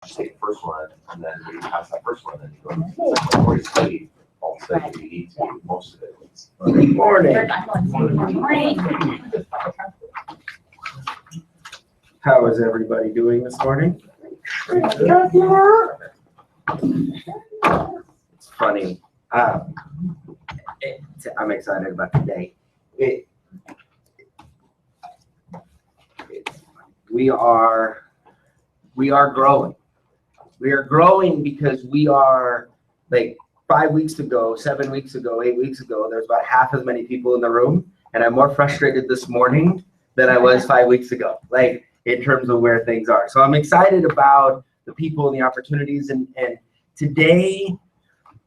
take the first one, and then when you pass that first one, then you go to the second one, or you study all the study you need to, most of it. Good morning. How is everybody doing this morning? It's funny. I'm excited about today. We are growing. We are growing because we are, like, 5 weeks ago, 7 weeks ago, 8 weeks ago, there's about half as many people in the room, and I'm more frustrated this morning than I was 5 weeks ago, like, in terms of where things are. So I'm excited about the people and the opportunities, and today,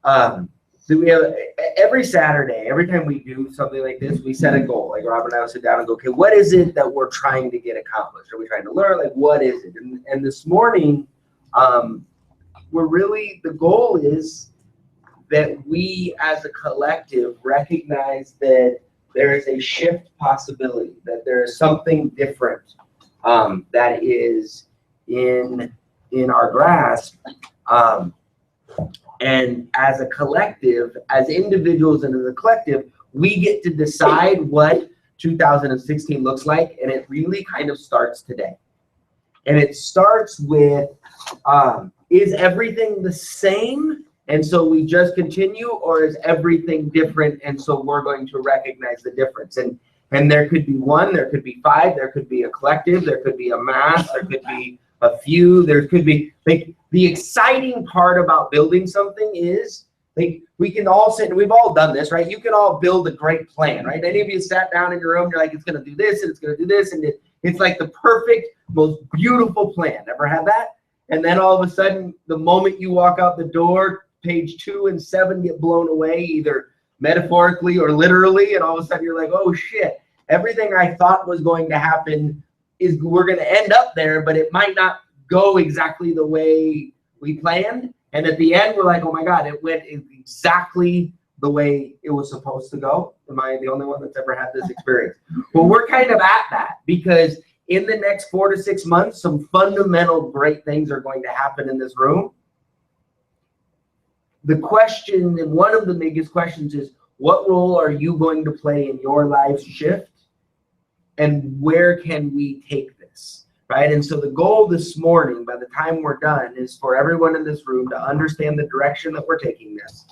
so we have every Saturday, every time we do something like this, we set a goal. Like, Rob and I will sit down and go, okay, what is it that we're trying to get accomplished? Are we trying to learn? Like, what is it? And this morning, the goal is that we as a collective recognize that there is a shift possibility, that there is something different that is in our grasp. And as a collective, as individuals and as a collective, we get to decide what 2016 looks like, and it really kind of starts today. And it starts with, is everything the same? And so we just continue, or is everything different? And so we're going to recognize the difference. And there could be one, there could be five, there could be a collective, there could be a mass, there could be a few, there could be, like, the exciting part about building something is, like, we can all sit, and we've all done this, right? You can all build a great plan, right? Any of you sat down in your room, you're like, it's going to do this, and it's going to do this, and it's like the perfect, most beautiful plan. Ever had that? And then all of a sudden, the moment you walk out the door, page 2 and 7 get blown away, either metaphorically or literally, and all of a sudden you're like, oh shit, everything I thought was going to happen is, we're going to end up there, but it might not go exactly the way we planned. And at the end, we're like, oh my God, it went exactly the way it was supposed to go. Am I the only one that's ever had this experience? Well, we're kind of at that, because in the next 4 to 6 months, some fundamental great things are going to happen in this room. The question, and one of the biggest questions, is what role are you going to play in your life's shift, and where can we take this, right? And so the goal this morning, by the time we're done, is for everyone in this room to understand the direction that we're taking this,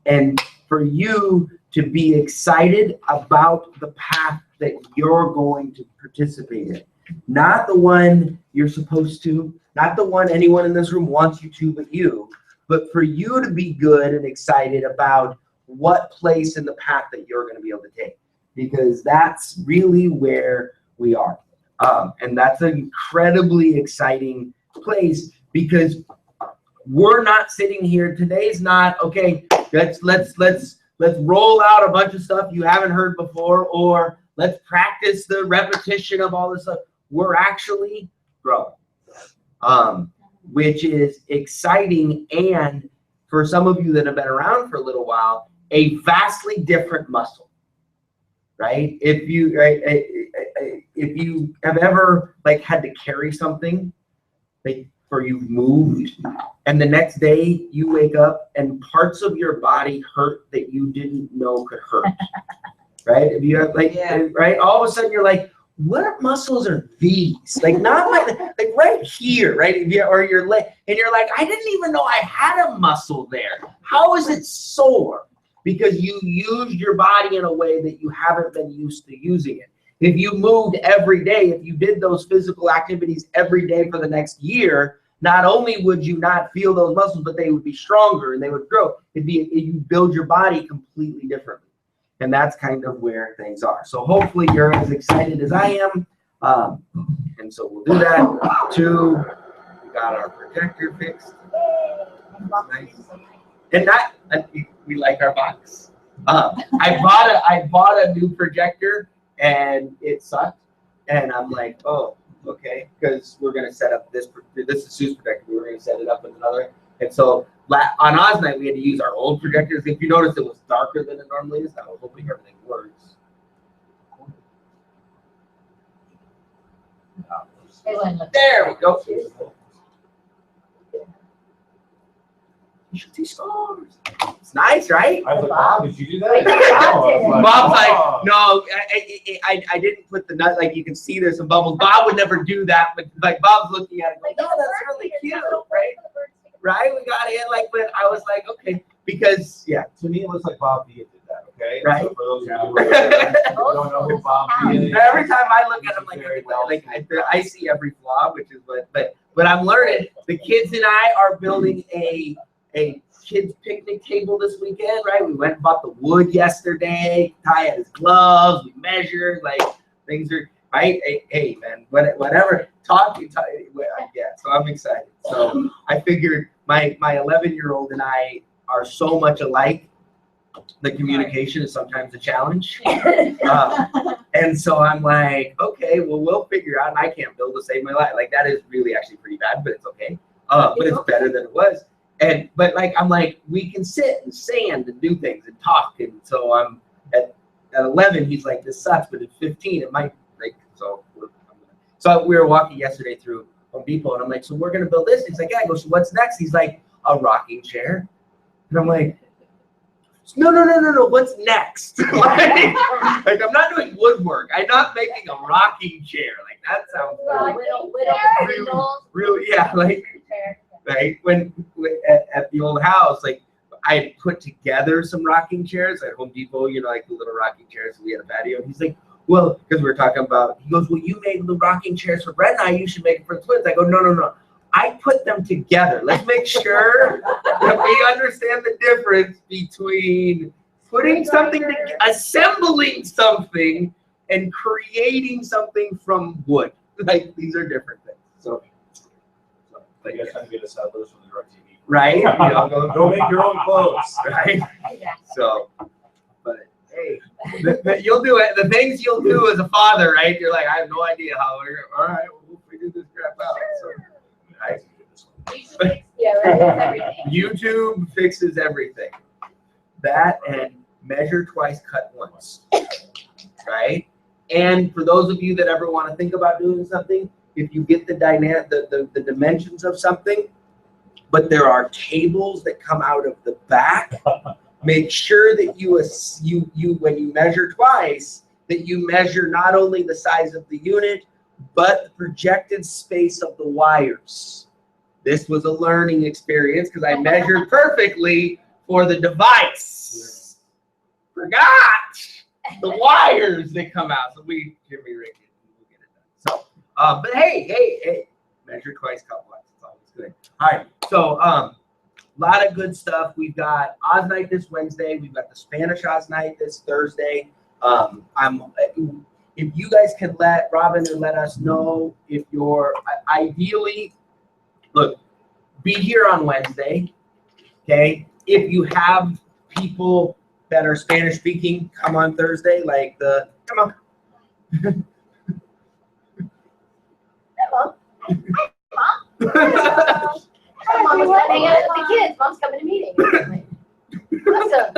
and for you to be excited about the path that you're going to participate in. Not the one you're supposed to, not the one anyone in this room wants you to, but for you to be good and excited about what place in the path that you're going to be able to take, because that's really where we are. And that's an incredibly exciting place, because we're not sitting here. Today's not, okay, let's roll out a bunch of stuff you haven't heard before, or let's practice the repetition of all this stuff. We're actually growing, which is exciting. And for some of you that have been around for a little while, a vastly different muscle, right? If you have ever, like, had to carry something, like, or you've moved, and the next day you wake up and parts of your body hurt that you didn't know could hurt, right? If you have, like, right, all of a sudden you're like, what muscles are these? Like, not like right here, right? Or your leg, and you're like, I didn't even know I had a muscle there. How is it sore? Because you used your body in a way that you haven't been used to using it. If you moved every day, if you did those physical activities every day for the next year, not only would you not feel those muscles, but they would be stronger and they would grow. You build your body completely differently. And that's kind of where things are. So hopefully you're as excited as I am. And so we'll do that. 2, we got our projector fixed. Nice. And we like our box. I bought a new projector and it sucked. And I'm like, oh, okay, because we're gonna set up this is Sue's projector. We were gonna set it up with another. And so on AA'z night, we had to use our old projectors. If you notice, it was darker than it normally is. I was hoping everything works. There we go. you should see scars. It's nice, right? I was like, Bob, did you do that? Wait, Bob did it. Bob's like, "Oh." no, I didn't put the nut, like you can see there's some bubbles. Bob would never do that, but like Bob's looking at it, like, no, that's really cute, right? Right? We got it, like, but I was like, okay, because, yeah. To me, it looks like Bob Villa did that, okay? Right. So for those of you who don't know who Bob Villa is. Every time I look at him, I see every flaw, which is but I'm learning. The kids and I are building a kids picnic table this weekend, right? We went and bought the wood yesterday. Ty had his gloves. We measured, like things are right. Hey man, whatever. Yeah. So I'm excited. So I figured my 11-year-old and I are so much alike. The communication is sometimes a challenge. And so I'm like, okay, well, we'll figure out. And I can't build to save my life. Like, that is really actually pretty bad, but it's okay. But it's better than it was. But like, I'm like, we can sit and sand and do things and talk. And so I'm at 11, he's like, this sucks. But at 15, it might, like, so we were walking yesterday through Home Depot, and I'm like, so we're going to build this. He's like, yeah. I go, so what's next? He's like, a rocking chair. And I'm like, no. What's next? like I'm not doing woodwork. I'm not making a rocking chair. Like that sounds really, yeah. Like right when at the old house, like I put together some rocking chairs at Home Depot. You know, like the little rocking chairs. We had a patio. He's like, well, because we were talking about. He goes, well, you made the rocking chairs for Brett and I. You should make it for the twins. I go, no. I put them together. Let's make sure that we understand the difference between putting something, assembling something, and creating something from wood. Like, these are different things. So I guess I'm going to sell those from the DirecTV. right? You know, Go make your own clothes. right? So, but hey, you'll do it. The things you'll do as a father, right? You're like, I have no idea how all right, we'll figure this crap out. So, right. YouTube fixes everything. That and measure twice, cut once. Right? And for those of you that ever want to think about doing something, if you get the dimensions of something, but there are tables that come out of the back, make sure that you when you measure twice, that you measure not only the size of the unit, but the projected space of the wires. This was a learning experience because I measured perfectly for the device. Forgot the wires that come out. So we give me Rick and we'll get it done. So, but hey, measure twice, cut once. It's always good. All right. So, a lot of good stuff. We've got Oz Night this Wednesday. We've got the Spanish Oz Night this Thursday. If you guys can let Robin and let us know if you're ideally. Look, be here on Wednesday, okay? If you have people that are Spanish speaking, come on Thursday, come on. Hello. Mom was hanging out with the kids. Mom's coming to meeting. Awesome.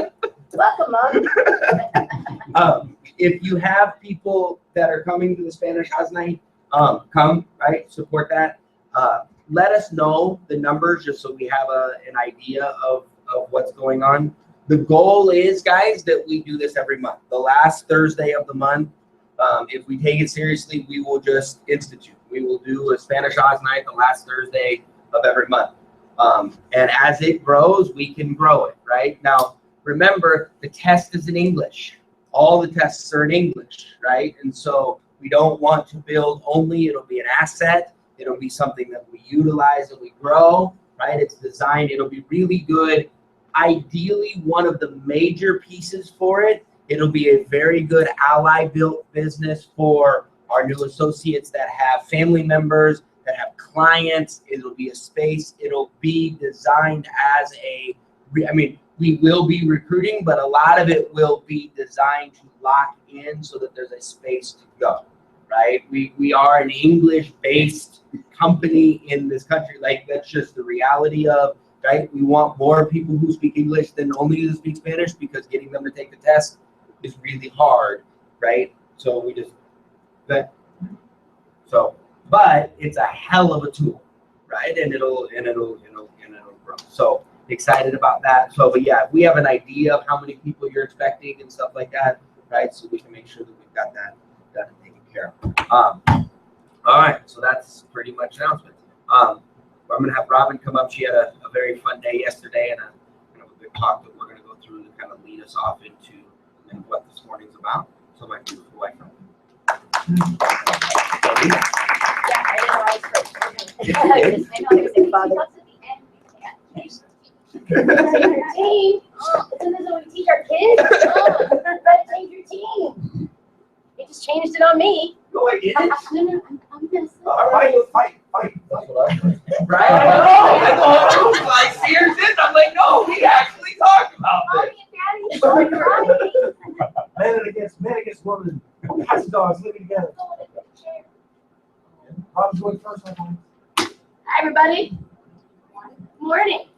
Welcome, Mom. If you have people that are coming to the Spanish Oz Night, come, right? Support that. Let us know the numbers just so we have an idea of what's going on. The goal is, guys, that we do this every month. The last Thursday of the month, if we take it seriously, we will just institute. We will do a Spanish Oz Night the last Thursday of every month. And as it grows, we can grow it, right? Now, remember, the test is in English. All the tests are in English, right? And so we don't want to build only, it'll be an asset. It'll be something that we utilize and we grow, right? It's designed, it'll be really good. Ideally, one of the major pieces for it, it'll be a very good ally-built business for our new associates that have family members, that have clients. It'll be a space, it'll be designed as we will be recruiting, but a lot of it will be designed to lock in so that there's a space to go. Right? We are an English-based company in this country. Like, that's just the reality of, right? We want more people who speak English than only who speak Spanish because getting them to take the test is really hard, right? So we just, but it's a hell of a tool, right? And it'll grow. So excited about that. So, but yeah, we have an idea of how many people you're expecting and stuff like that, right? So we can make sure that we've got that done and taken care of. All right, so that's pretty much announcements. I'm gonna have Robin come up. She had a very fun day yesterday and a good talk that we're gonna go through to kind of lead us off into what this morning's about. So my beautiful wife. Team. Isn't this what we teach our kids? Gotta change your team. You just changed it on me. No, I didn't. No, I'm gonna say. All right, fight. That's what I heard. Right? I know. I see her sitting. I'm like, no, we actually talked about this. Mommy and Daddy. Man against woman. Cats and dogs living together. Rob's going first. Hi, everybody. Morning.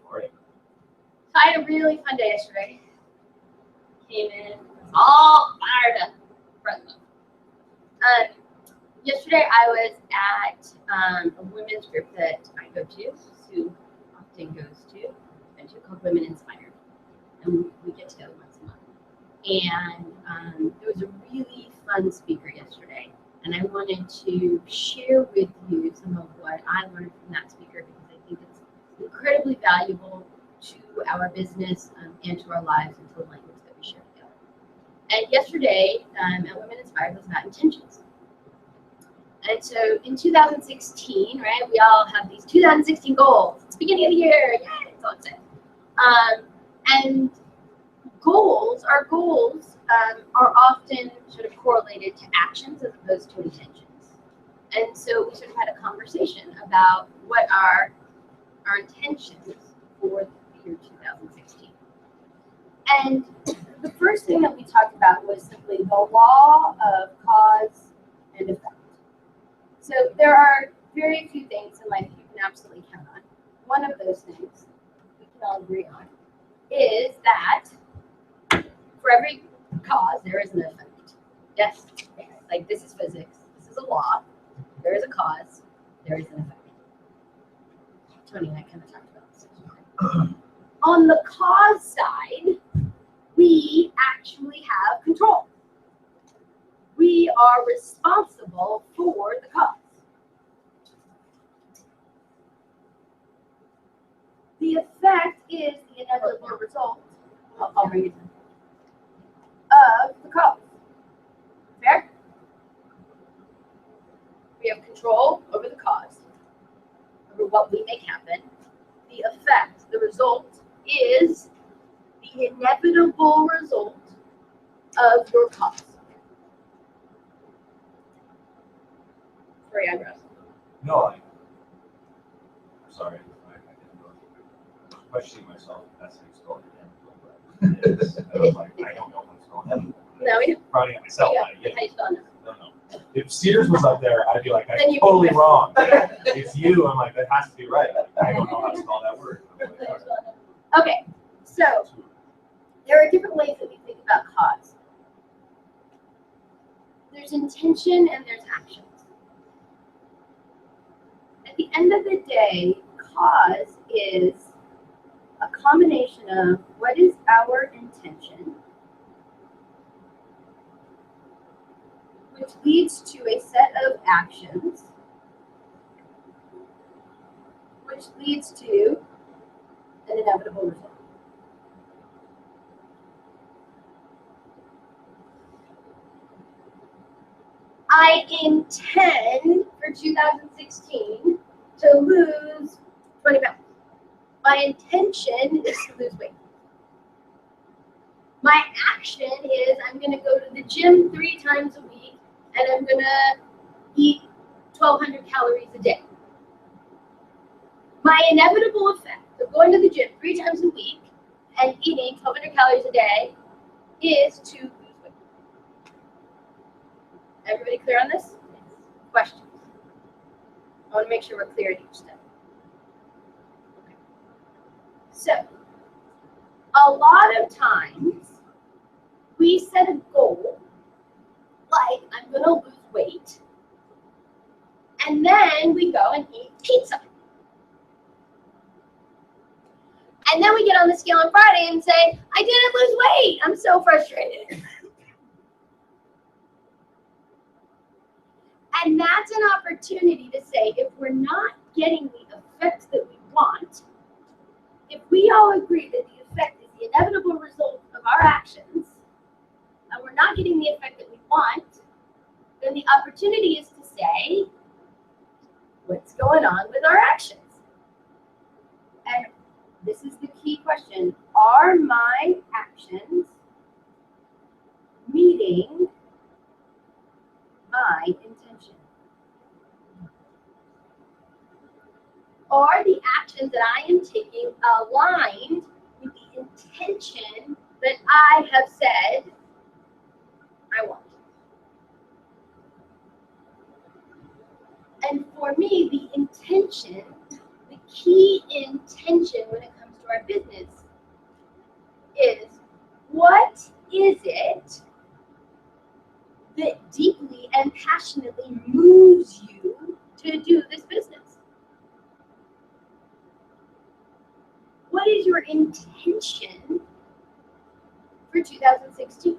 Morning. So I had a really fun day yesterday. Came in all fired up. Yesterday I was at a women's group that I go to, Sue often goes to, and called Women Inspired. And we get together once a month. And there was a really fun speaker yesterday. And I wanted to share with you some of what I learned from that speaker because I think it's incredibly valuable to our business and to our lives and to the language that we share together. And yesterday at Women Inspired was about intentions. And so in 2016, right, we all have these 2016 goals. It's the beginning of the year, yay, it's all exciting. And our goals are often sort of correlated to actions as opposed to intentions. And so we sort of had a conversation about what are our intentions for the year 2016. And the first thing that we talked about was simply the law of cause and effect. So there are very few things in life you can absolutely count on. One of those things we can all agree on is that for every cause, there is an effect. Yes? Like this is physics. This is a law. There is a cause. There is an effect. Tony and I kind of talked about this. On the cause side, we actually have control. We are responsible for the cause. The effect is the inevitable result. I'll bring it in. Of the cause. Fair? We have control over the cause, over what we make happen. The effect, the result, is the inevitable result of your cause. Sorry, eyebrows. No, I'm sorry. I didn't know. I was questioning myself. That's how it's going again. I was like, I don't know what's going on. No, we don't. Proud of myself. Yeah, how you spell it? No. If Sears was up there, I'd be like, Then that's you totally would wrong. It's you. I'm like, that has to be right. I don't know how to spell that word. Okay, so there are different ways that we think about cause. There's intention and there's actions. At the end of the day, cause is a combination of what is our intention, which leads to a set of actions, which leads to an inevitable result. I intend for 2016 to lose 20 pounds. My intention is to lose weight. My action is I'm going to go to the gym 3 times a week and I'm going to eat 1,200 calories a day. My inevitable effect of going to the gym 3 times a week and eating 1,200 calories a day is to lose weight. Everybody clear on this? Questions? I want to make sure we're clear at each step. Okay. So, a lot of times, we set a goal, like I'm going to lose weight, and then we go and eat pizza. And then we get on the scale on Friday and say, I didn't lose weight. I'm so frustrated. And that's an opportunity to say, if we're not getting the effects that we want, if we all agree that the effect is the inevitable result of our actions, and we're not getting the effect that we want, then the opportunity is to say, what's going on with our actions? And this is the key question. Are my actions meeting my intention? Are the actions that I am taking aligned with the intention that I have said I want? And for me, the intention, the key intention when it comes to our business is, what is it that deeply and passionately moves you to do this business? What is your intention for 2016?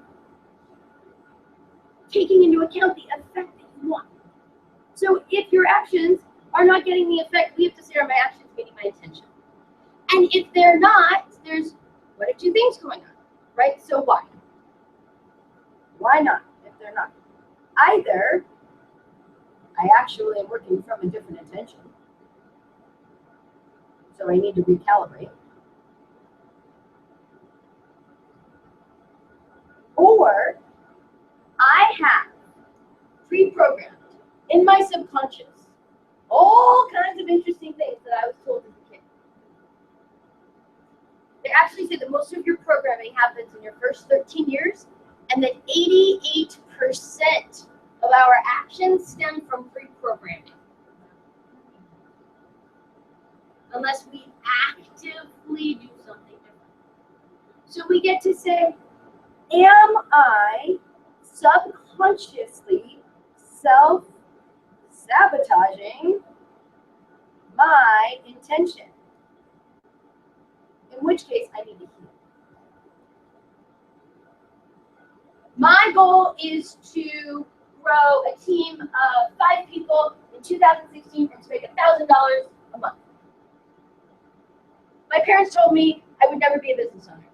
Taking into account the effect that you want. So if your actions are not getting the effect, we have to say, are my actions meeting my intention? And if they're not, there's one of two things going on, right? So why? Why not if they're not? Either I actually am working from a different intention, so I need to recalibrate, or I have pre-programmed in my subconscious all kinds of interesting things that I was told as a kid. They actually say that most of your programming happens in your first 13 years, and that 88% of our actions stem from pre-programming. Unless we actively do something different. So we get to say, am I subconsciously self-sabotaging my intention? In which case, I need to heal. My goal is to grow a team of 5 people in 2016 and to make $1,000 a month. My parents told me I would never be a business owner.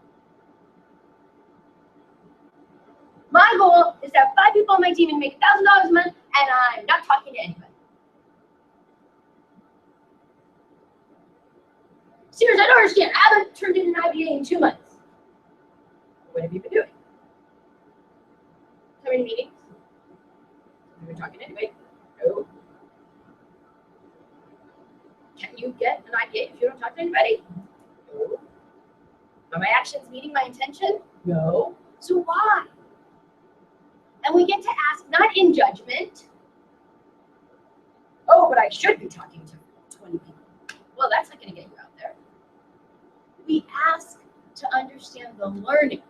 My goal is to have 5 people on my team and make $1,000 a month, and I'm not talking to anybody. Seriously, I don't understand. I haven't turned in an IBA in 2 months. What have you been doing? How many meetings? Have you been talking to anybody? No. Can you get an IBA if you don't talk to anybody? No. Are my actions meeting my intention? No. So why? And we get to ask, not in judgment, oh, but I should be talking to 20 people. Well, that's not going to get you out there. We ask to understand the learning.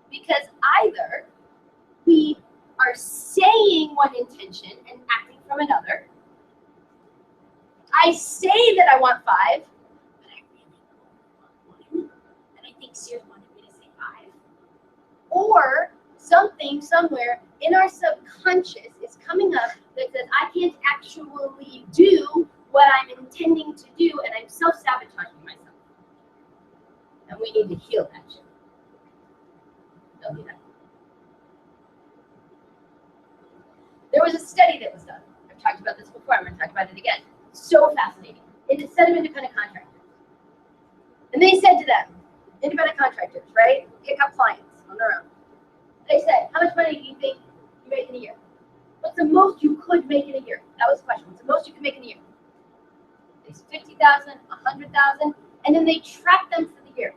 Because either we are saying one intention and acting from another. I say that I want 5, but I really want 1. And I think Sears wanted me to say 5. Or something somewhere in our subconscious is coming up that says I can't actually do what I'm intending to do, and I'm self-sabotaging myself. And we need to heal that shit. Don't do that. There was a study that was done. I've talked about this before. I'm going to talk about it again. So fascinating. It's a set of independent contractors. And they said to them, independent contractors, right? Pick up clients on their own. They said, how much money do you think you make in a year? What's the most you could make in a year? That was the question. What's the most you could make in a year? They said 50,000, 100,000, and then they tracked them for the year.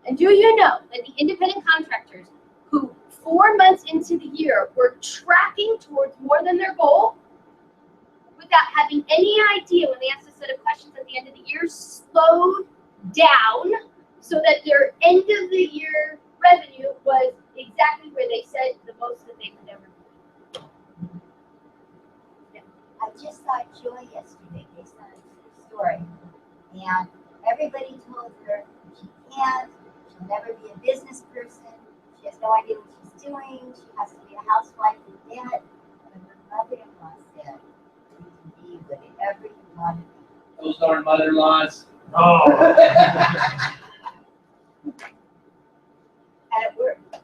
And do you know that the independent contractors who 4 months into the year were tracking towards more than their goal without having any idea when they asked a set of questions at the end of the year, slowed down so that their end of the year revenue was exactly where they said the most that they could ever be. I just saw Joy yesterday based on a true story. And Everybody told her she can't, she'll never be a business person, she has no idea what she's doing, she has to be a housewife in debt. But her mother-in-law said, you can be whatever you want to be. Those darn mother-in-laws. Oh. And it worked.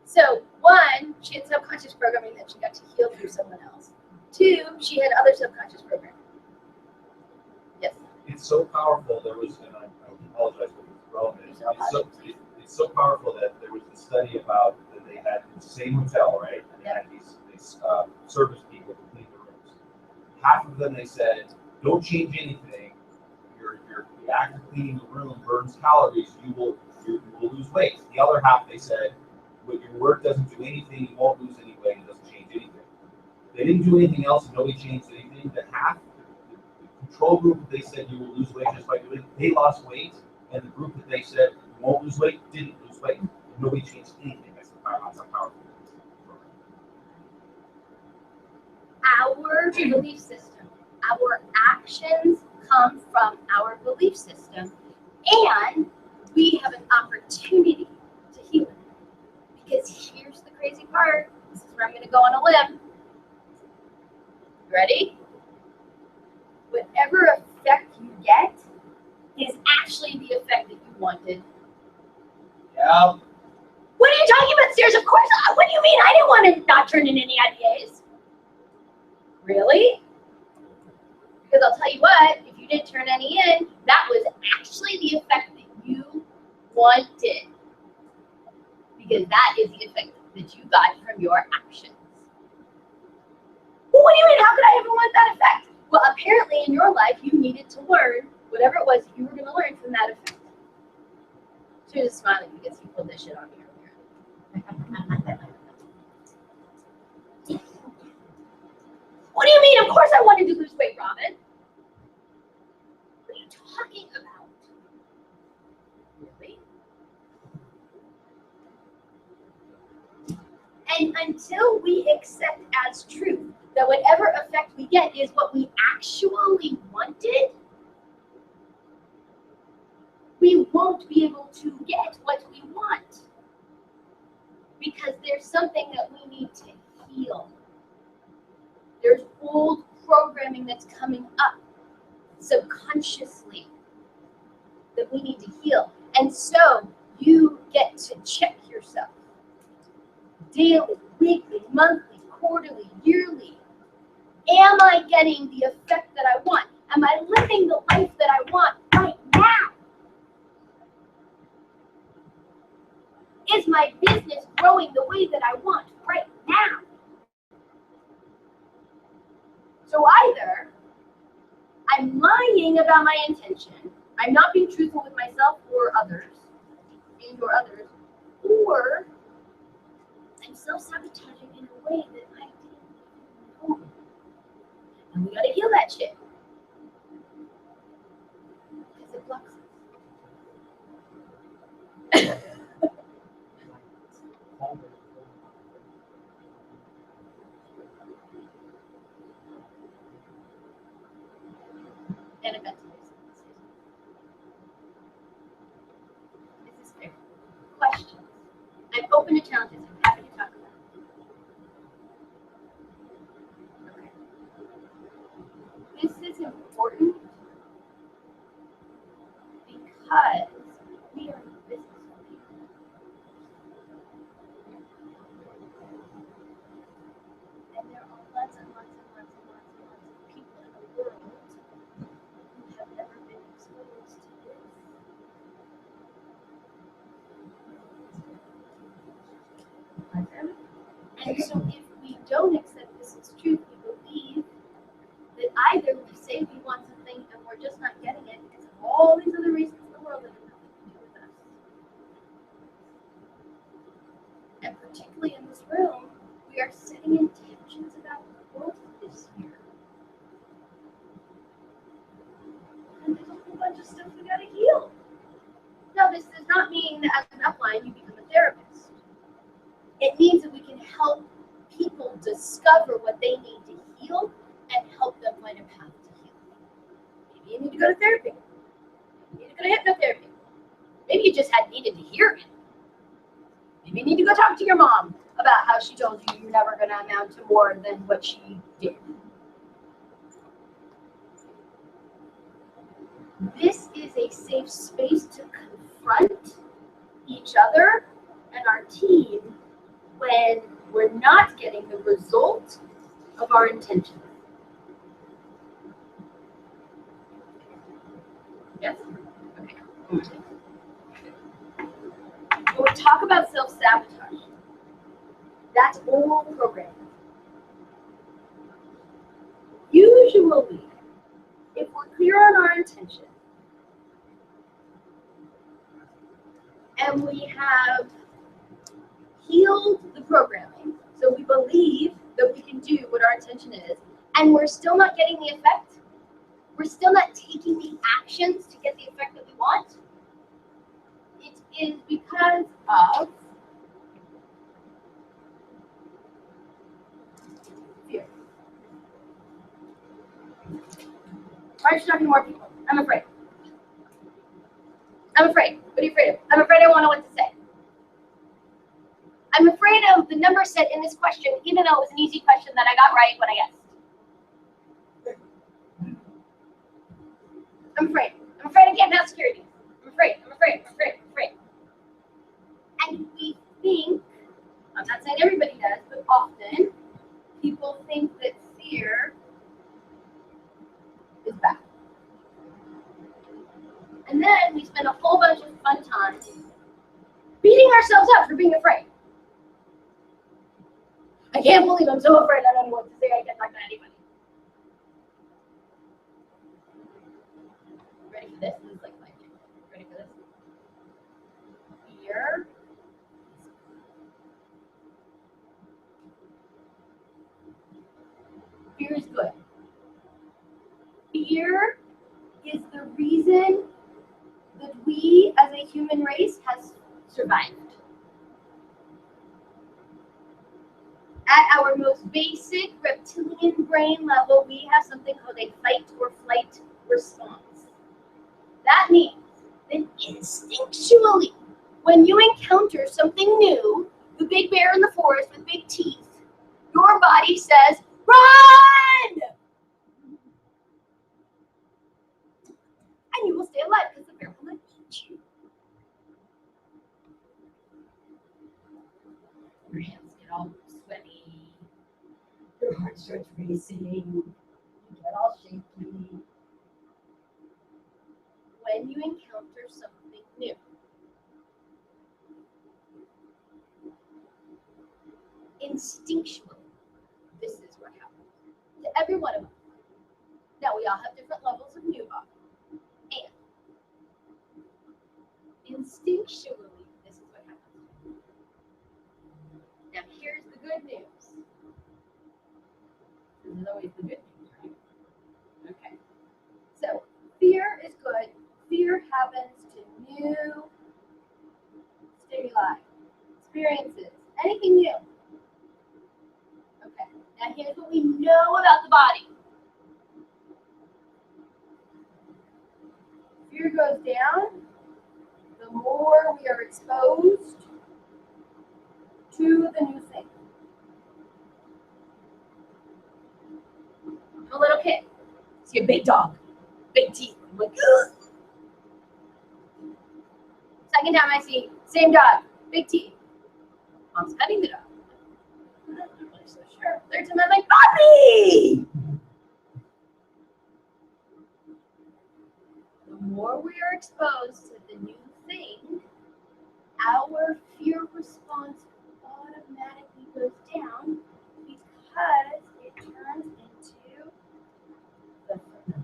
So one, she had subconscious programming that she got to heal through someone else. Two, she had other subconscious programming. Yes. It's so powerful. There was, and I apologize for this relevant. It's so powerful that there was a study about that they had in the same hotel, right? And they had these service people to clean the rooms. Half of them they said, "Don't change anything. The act of cleaning the room burns calories. You will lose weight." The other half they said, "When your work doesn't do anything, you won't lose any weight. It doesn't change anything." They didn't do anything else, and nobody changed anything. The control group that they said you will lose weight just by doing it, they lost weight, and the group that they said you won't lose weight didn't lose weight. Nobody changed anything. That's how powerful. Our belief system, our actions come from our belief system, and we have an opportunity to heal it. Because here's the crazy part. This is where I'm going to go on a limb. Ready? Whatever effect you get is actually the effect that you wanted. Yeah. What are you talking about, Stairs? Of course. What do you mean? I didn't want to not turn in any IPAs. Really? Because I'll tell you what, if you didn't turn any in, that was actually the effect that you wanted. Because that is the effect that you got from your actions. Well, what do you mean? How could I ever want that effect? Well, apparently in your life, you needed to learn whatever it was you were going to learn from that effect. So you're just smiling because you pulled this shit on me earlier. What do you mean? Of course I wanted to lose weight, Robin. What are you talking about? Really? And until we accept as truth that whatever effect we get is what we actually wanted, we won't be able to get what we want. Because there's something that we need to heal. There's old programming that's coming up subconsciously that we need to heal. And so you get to check yourself daily, weekly, monthly, quarterly, yearly. Am I getting the effect that I want? Am I living the life that I want right now? Is my business growing the way that I want right now? So either I'm lying about my intention, I'm not being truthful with myself or others, or I'm self-sabotaging in a way that I didn't know. And we gotta heal that shit. Because it blocks us. And eventually. This is fair. Questions? I'm open to challenges. I'm happy to talk about it. Okay. This is important because we are in business with people. And there are lots and lots and lots and lots and lots of people in the world who have never been exposed to this. And so if we don't accept this as truth, we believe that either we say we want something and we're just not getting it because of all these other reasons in the world that have nothing to do with us. And particularly in this room, we are setting intentions about growth this year. And there's a whole bunch of stuff we gotta heal. Now, this does not mean that as an upline you become a therapist. It means that we can help people discover what they need to heal and help them find a path to heal. Maybe you need to go to therapy. Maybe you need to to hypnotherapy. Maybe you just had needed to hear it. Maybe you need to go talk to your mom about how she told you you're never going to amount to more than what she did. This is a safe space to confront each other and our team when we're not getting the result of our intention. Yes? Okay. When we talk about self-sabotage, that's all programming. Usually, if we're clear on our intention and we have healed the programming, so we believe that we can do what our intention is, and we're still not getting the effect, we're still not taking the actions to get the effect that we want, it is because of fear. Why aren't you talking to more people? I'm afraid. I'm afraid. What are you afraid of? I'm afraid I won't know what to say. I'm afraid of the number set in this question, even though it was an easy question that I got right when I guessed. I'm afraid. I'm afraid I can't pass security. I'm afraid. I'm afraid. I'm afraid. I'm afraid. And we think, I'm not saying everybody does, but often people think that fear is bad. And then we spend a whole bunch of fun time beating ourselves up for being afraid. I can't believe I'm so afraid I don't know what to say. I can't talk to anybody. Ready for this? This is like my thing. Ready for this? Fear. Fear is good. Fear is the reason that we as a human race has survived. At our most basic reptilian brain level, we have something called a fight or flight response. That means that instinctually, when you encounter something new, the big bear in the forest with big teeth, your body says, run! And you will stay alive because the bear will not eat you. Your hands get all sweaty. Your heart starts racing. You get all shaky. When you encounter something new. Instinctually, this is what happens to every one of us. Now, we all have different levels of new body. And instinctually, this is what happens. Now, here's the good news. This is always the good news, right? Okay. So, fear is good. Fear happens to new stimuli, experiences, anything new. Okay. Now, here's what we know about the body. Fear goes down the more we are exposed to the new thing. I'm a little kid. See a big dog, big teeth. I'm like, ugh. Second time I see same dog, big teeth. Mom's petting the dog. I'm not really so sure. Third time I'm like, Bobby! The more we are exposed to the new thing, our fear response automatically goes down because it turns into the threat.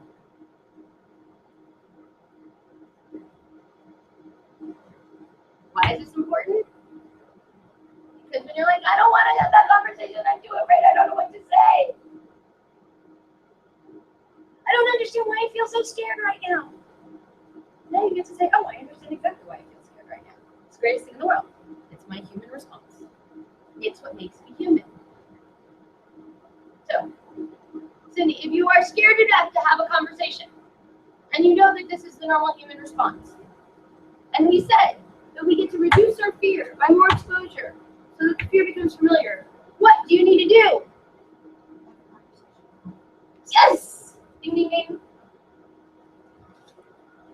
Why is this important? Because when you're like, I don't want to have that conversation, I'm too afraid, I don't know what to say. I don't understand why I feel so scared right now. Then you get to say, oh, I understand exactly why I feel scared right now. It's the greatest thing in the world. It's my human response. It's what makes me human. So, Cindy, if you are scared to death to have a conversation, And you know that this is the normal human response. And we said that we get to reduce our fear by more exposure so that the fear becomes familiar. What do you need to do? Yes! Ding, ding, ding.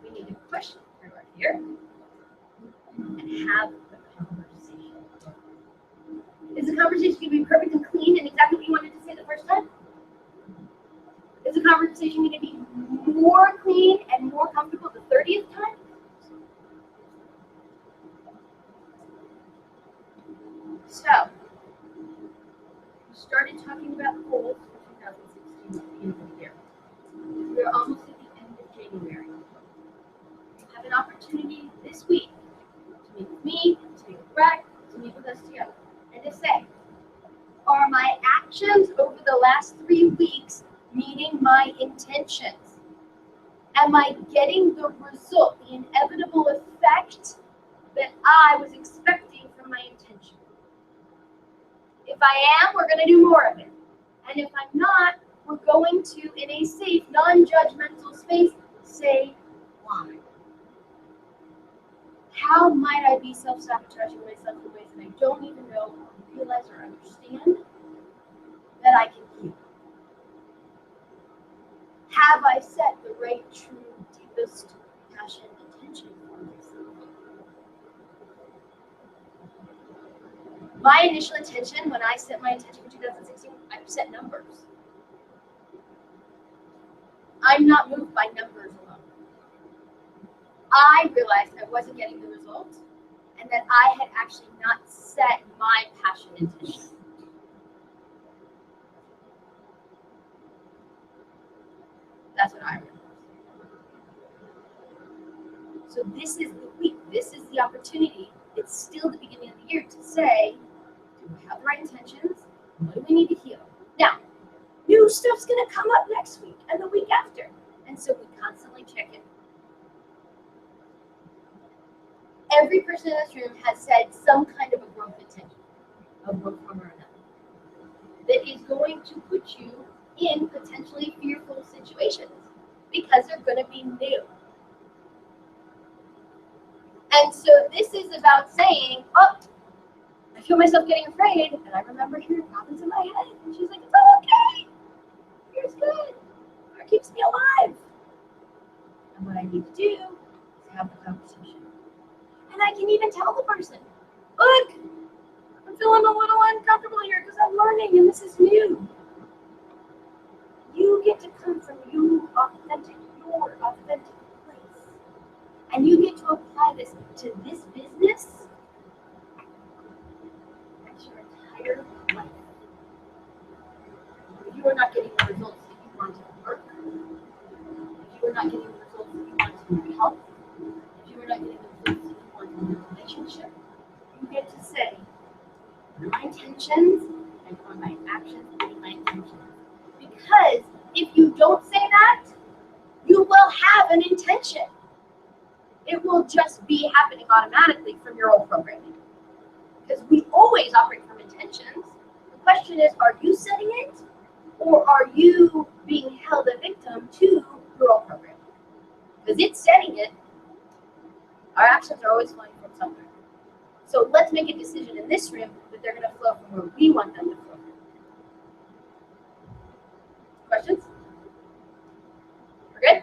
We need to push through our fear and have the conversation. Is the conversation going to be perfect and clean and exactly what you wanted to say the first time? Is the conversation going to be more clean and more comfortable the 30th time? So, we started talking about goals for 2016 at the end of the year. We're almost at the end of January. You have an opportunity this week to meet with me, to meet with Brett, to meet with us together, and to say, are my actions over the last 3 weeks meeting my intentions? Am I getting the result, the inevitable effect that I was expecting from my intention? If I am, we're going to do more of it. And if I'm not, we're going to, in a safe, non-judgmental space, say why. How might I be self-sabotaging myself in ways that I don't even know or realize or understand that I can heal? Have I set the right, true, deepest passion, intention for myself? My initial intention, when I set my intention for 2016, I set numbers. I'm not moved by numbers alone. I realized I wasn't getting the results and that I had actually not set my passion intention. That's what I realized. So this is the week, this is the opportunity. It's still the beginning of the year to say, do we have the right intentions? What do we need to heal? Now, new stuff's going to come up next week and the week after. And so we constantly check in. Every person in this room has said some kind of a growth intention, of one form or another, that is going to put you in potentially fearful situations because they're going to be new. And so this is about saying, oh, I feel myself getting afraid, and I remember hearing Robin's in my head, and she's like, it's all okay. Fear's good. Fear keeps me alive. And what I need to do is have the conversation. And I can even tell the person, look, I'm feeling a little uncomfortable here because I'm learning and this is new. You get to come from your authentic place. And you get to apply this to this business as your entire life. If you are not getting the results that you want in work, if you are not getting the results that you want in your health, if you are not getting the results that you want in your relationship, you get to say, what are my intentions and are my actions meeting my intentions? Because if you don't say that, you will have an intention. It will just be happening automatically from your old programming. Because we always operate from intentions. The question is, are you setting it? Or are you being held a victim to your old programming? Because it's setting it. Our actions are always flowing from somewhere. So let's make a decision in this room that they're going to flow from where we want them to flow. Questions? We're good?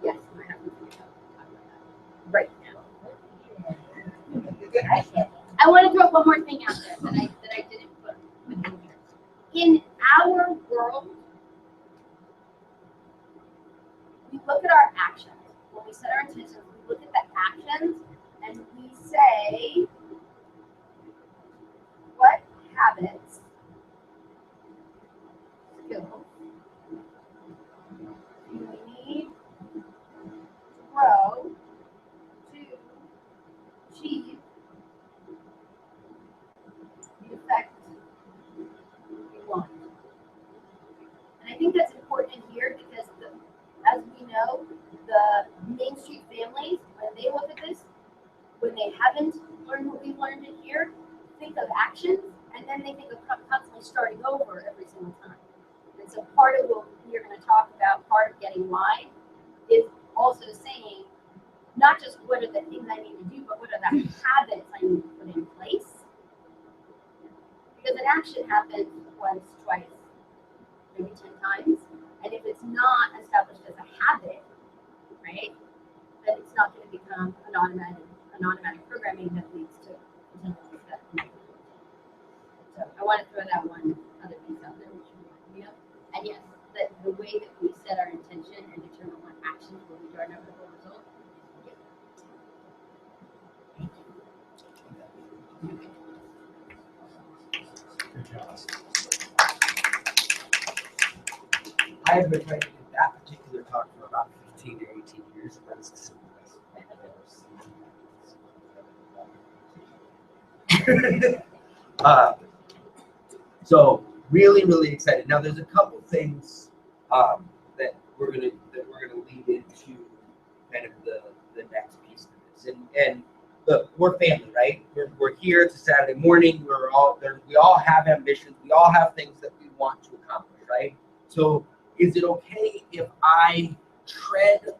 Yes, I have to talk about that right now. I want to throw one more thing out there that I didn't put in here. In our world, we look at our actions. When we set our intentions, we look at the actions and we say, what habits, skills, do we need to grow to achieve the effect we want? And I think that's important here because, as we know, the Main Street families, when they look at this, when they haven't learned what we've learned in here, think of actions, and then they think of constantly starting over every single time. And so part of what we're going to talk about, part of getting why, is also saying, not just what are the things I need to do, but what are the habits I need to put in place. Because an action happens once, twice, maybe 10 times. And if it's not established as a habit, right, then it's not going to become an automatic programming that leads to potential success. So I want to throw that one other piece out there, which we know. And yes, the way that we set our intention and determine what actions will lead to our inevitable result. Good job. I have been trying to do that particular talk for about 15 to 18 years, and that's the simplest I've ever seen. So really, really excited. Now, there's a couple things that we're gonna lead into kind of the next piece of this, and look, we're family, right? We're here. It's a Saturday morning. We all have ambitions. We all have things that we want to accomplish, right? So, is it okay if I tread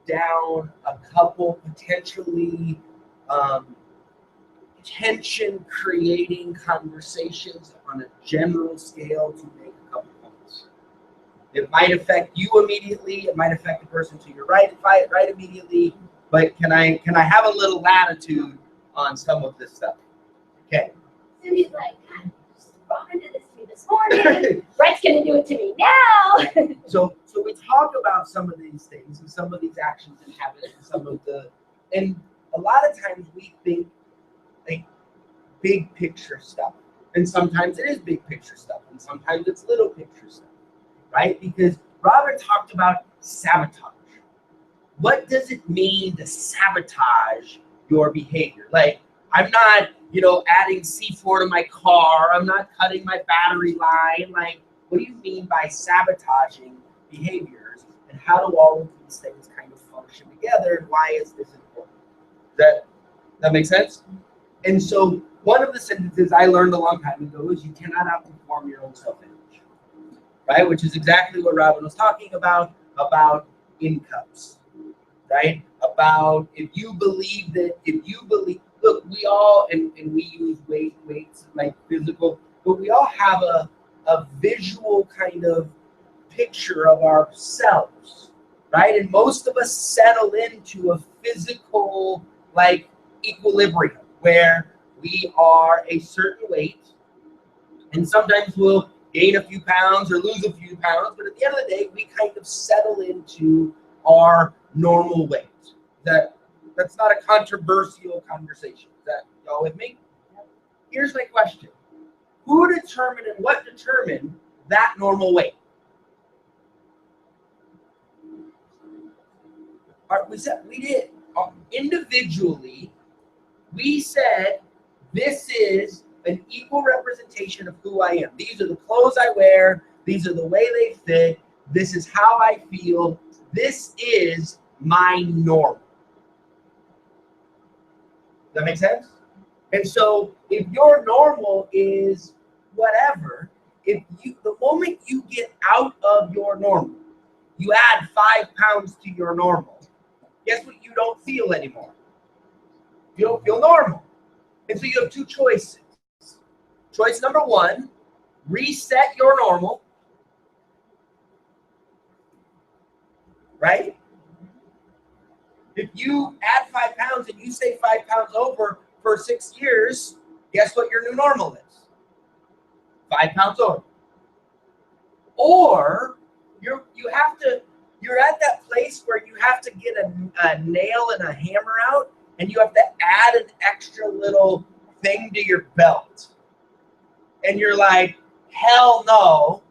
down a couple potentially tension-creating conversations on a general scale to make a couple points? It might affect you immediately. It might affect the person to your right immediately. But can I have a little latitude on some of this stuff? Okay. Cindy's like, God, just bump into this to me this morning. Brett's gonna do it to me now. So we talk about some of these things and some of these actions and habits and and a lot of times we think like big picture stuff. And sometimes it is big picture stuff, and sometimes it's little picture stuff, right? Because Robert talked about sabotage. What does it mean to sabotage your behavior? Like, I'm not, adding C4 to my car. I'm not cutting my battery line. Like, what do you mean by sabotaging behaviors? And how do all of these things kind of function together? And why is this important? That make sense? And so one of the sentences I learned a long time ago is you cannot outperform your own self-image, right? Which is exactly what Robin was talking about incomes. Right? About if you believe, look, we all, and we use weights like physical, but we all have a visual kind of picture of ourselves, right? And most of us settle into a physical like equilibrium where we are a certain weight, and sometimes we'll gain a few pounds or lose a few pounds, but at the end of the day, we kind of settle into our normal weight. That's not a controversial conversation. Is that y'all with me? Here's my question. Who determined and what determined that normal weight? We did. Individually, we said this is an equal representation of who I am. These are the clothes I wear. These are the way they fit. This is how I feel. This is my norm. Does that make sense? And so if your normal is whatever, the moment you get out of your normal, you add 5 pounds to your normal, guess what you don't feel anymore? You don't feel normal. And so you have two choices. Choice number 1, reset your normal, right? If you add 5 pounds and you stay 5 pounds over for 6 years, guess what your new normal is? 5 pounds over. Or you're at that place where you have to get a nail and a hammer out, and you have to add an extra little thing to your belt. And you're like, hell no,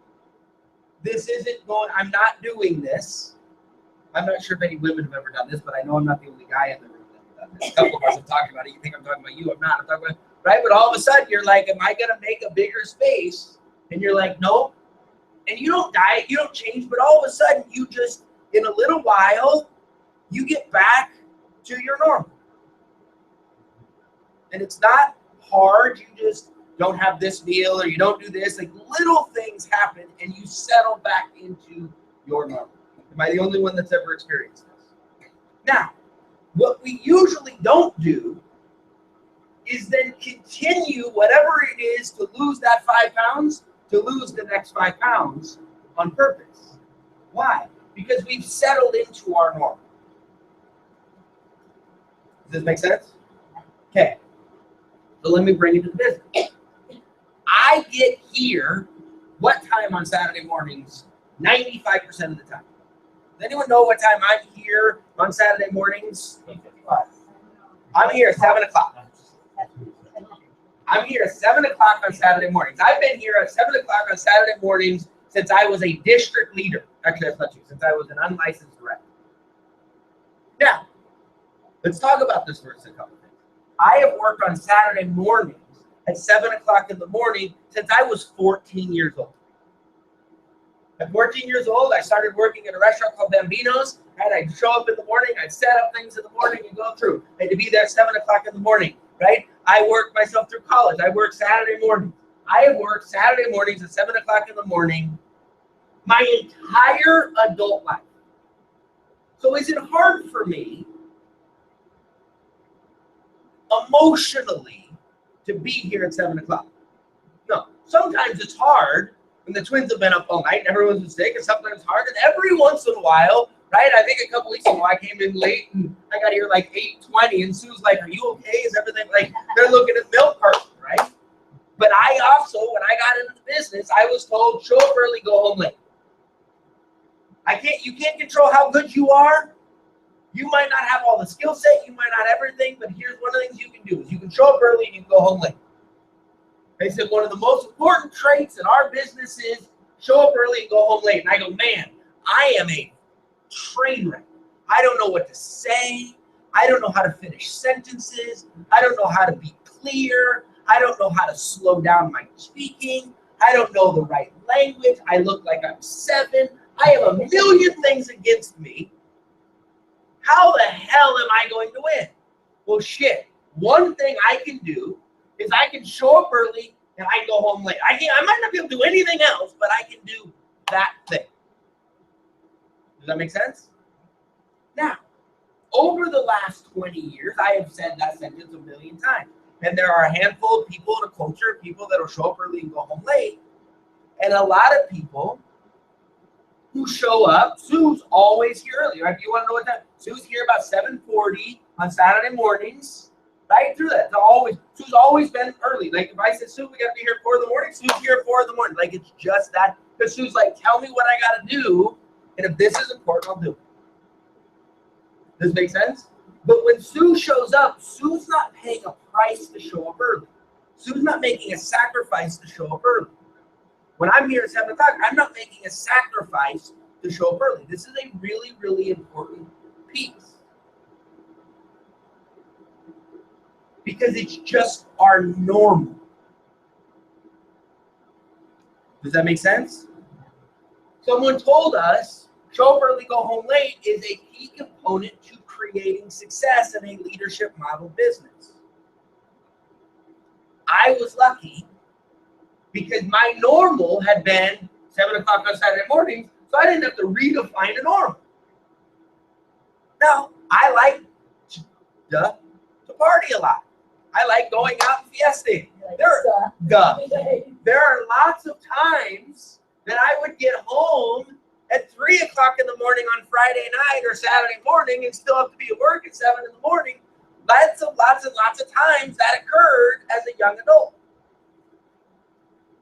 this isn't going, I'm not doing this. I'm not sure if any women have ever done this, but I know I'm not the only guy in the room that's done this. A couple of us have talked about it. You think I'm talking about you? I'm not. I'm talking about, right? But all of a sudden, you're like, am I going to make a bigger space? And you're like, nope. And you don't diet, you don't change, but all of a sudden, you just, in a little while, you get back to your normal. And it's not hard. You just don't have this meal or you don't do this. Like little things happen and you settle back into your normal. Am I the only one that's ever experienced this? Now, what we usually don't do is then continue whatever it is to lose that 5 pounds, to lose the next 5 pounds on purpose. Why? Because we've settled into our normal. Does this make sense? Okay. So let me bring it to the business. I get here what time on Saturday mornings? 95% of the time. Does anyone know what time I'm here on Saturday mornings? I'm here at 7 o'clock. I'm here at 7 o'clock on Saturday mornings. I've been here at 7 o'clock on Saturday mornings since I was a district leader. Actually, that's not true. Since I was an unlicensed rep. Now, let's talk about this for a second. I have worked on Saturday mornings at 7 o'clock in the morning since I was 14 years old. At 14 years old, I started working at a restaurant called Bambino's. Right? I'd show up in the morning, I'd set up things in the morning and go through. I had to be there at 7 o'clock in the morning, right? I worked myself through college. I worked Saturday mornings. I have worked Saturday mornings at 7 o'clock in the morning my entire adult life. So is it hard for me emotionally to be here at 7 o'clock? No. Sometimes it's hard when the twins have been up all night and everyone's been sick, and sometimes it's hard. And every once in a while, right? I think a couple weeks ago I came in late and I got here like 8:20 and Sue's like, "Are you okay? Is everything like?" They're looking at milk carton, right? But I also, when I got into the business, I was told, show up early, go home late. You can't control how good you are. You might not have all the skill set, you might not have everything, but here's one of the things you can do is you can show up early and you can go home late. They said one of the most important traits in our business is show up early and go home late. And I go, man, I am a train wreck. I don't know what to say. I don't know how to finish sentences. I don't know how to be clear. I don't know how to slow down my speaking. I don't know the right language. I look like I'm 7. I have a million things against me. How the hell am I going to win? Well, shit. One thing I can do is I can show up early and I go home late. I might not be able to do anything else, but I can do that thing. Does that make sense? Now, over the last 20 years, I have said that sentence a million times. And there are a handful of people in a culture of people that will show up early and go home late. And a lot of people who show up, Sue's always here early, right? If you want to know what time, Sue's here about 7:40 on Saturday mornings, right through that. Sue's always been early. Like if I said, Sue, we got to be here at 4 in the morning, Sue's here at 4 in the morning. Like it's just that. Because Sue's like, tell me what I got to do, and if this is important, I'll do it. Does this make sense? But when Sue shows up, Sue's not paying a price to show up early. Sue's not making a sacrifice to show up early. When I'm here at 7 o'clock, I'm not making a sacrifice to show up early. This is a really, really important piece. Because it's just our normal. Does that make sense? Someone told us, show up early, go home late is a key component to creating success in a leadership model business. I was lucky because my normal had been 7 o'clock on Saturday mornings, so I didn't have to redefine a normal. Now, I like to party a lot. I like going out and fiesting. There are lots of times that I would get home at 3 o'clock in the morning on Friday night or Saturday morning and still have to be at work at 7 in the morning. Lots and lots of times that occurred as a young adult.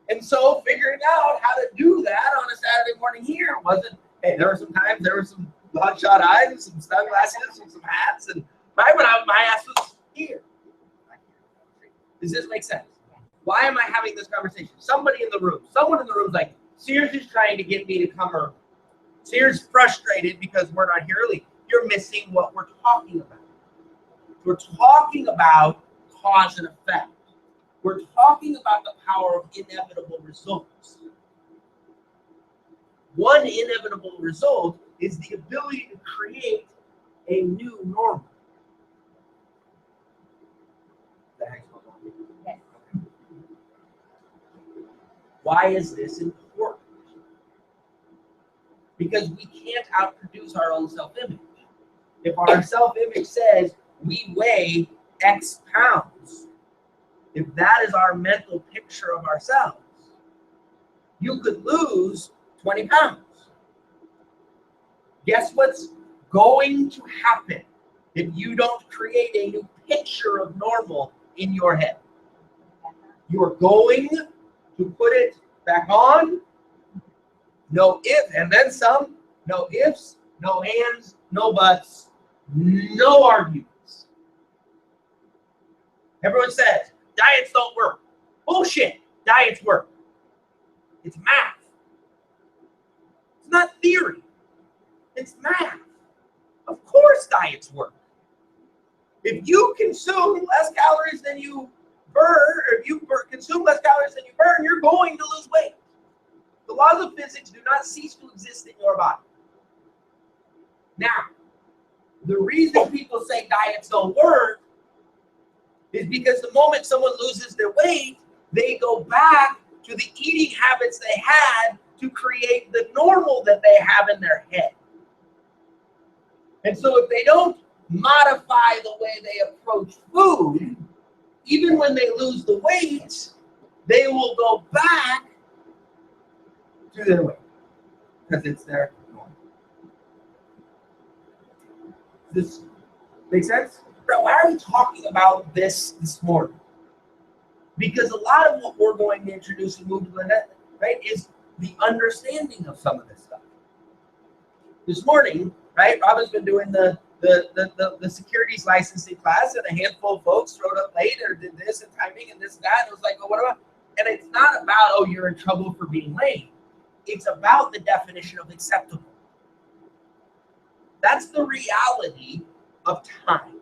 And so figuring out how to do that on a Saturday morning here wasn't, hey, there were some times, there were some bloodshot eyes and some sunglasses and some hats, and right when my ass was here. Does this make sense? Why am I having this conversation? Someone in the room is like, Sears is trying to get me to come early. Sears frustrated because we're not here early. You're missing what we're talking about. We're talking about cause and effect. We're talking about the power of inevitable results. One inevitable result is the ability to create a new normal. Yes. Why is this important? Because we can't outproduce our own self-image. If our self-image says we weigh X pounds, if that is our mental picture of ourselves, you could lose 20 pounds. Guess what's going to happen if you don't create a new picture of normal in your head? You're going to put it back on. No if, and then some. No ifs, no ands, no buts, no arguments. Everyone says, diets don't work. Bullshit. Diets work. It's math. It's not theory. It's math. Of course diets work. If you consume less calories than you burn, or if you consume less calories than you burn, you're going to lose weight. The laws of physics do not cease to exist in your body. Now, the reason people say diets don't work is because the moment someone loses their weight, they go back to the eating habits they had to create the normal that they have in their head. And so if they don't modify the way they approach food, even when they lose the weight, they will go back to their weight because it's their normal. Does this make sense? Bro, why are we talking about this morning? Because a lot of what we're going to introduce and move to the next, right, is the understanding of some of this stuff. This morning, right, Robin's been doing the securities licensing class, and a handful of folks showed up late or did this and timing and this and that. And it was like, oh, what about? And it's not about, oh, you're in trouble for being late. It's about the definition of acceptable. That's the reality of time.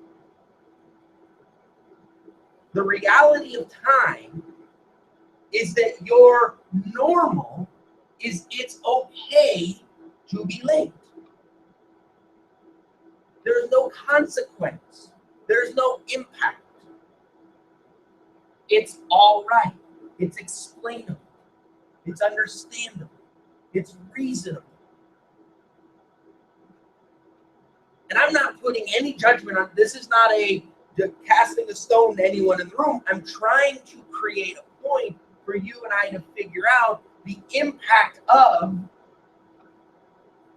The reality of time is that your normal is it's okay to be late. There's no consequence. There's no impact. It's all right. It's explainable. It's understandable. It's reasonable. And I'm not putting any judgment on this. Is not a casting a stone to anyone in the room. I'm trying to create a point for you and I to figure out the impact of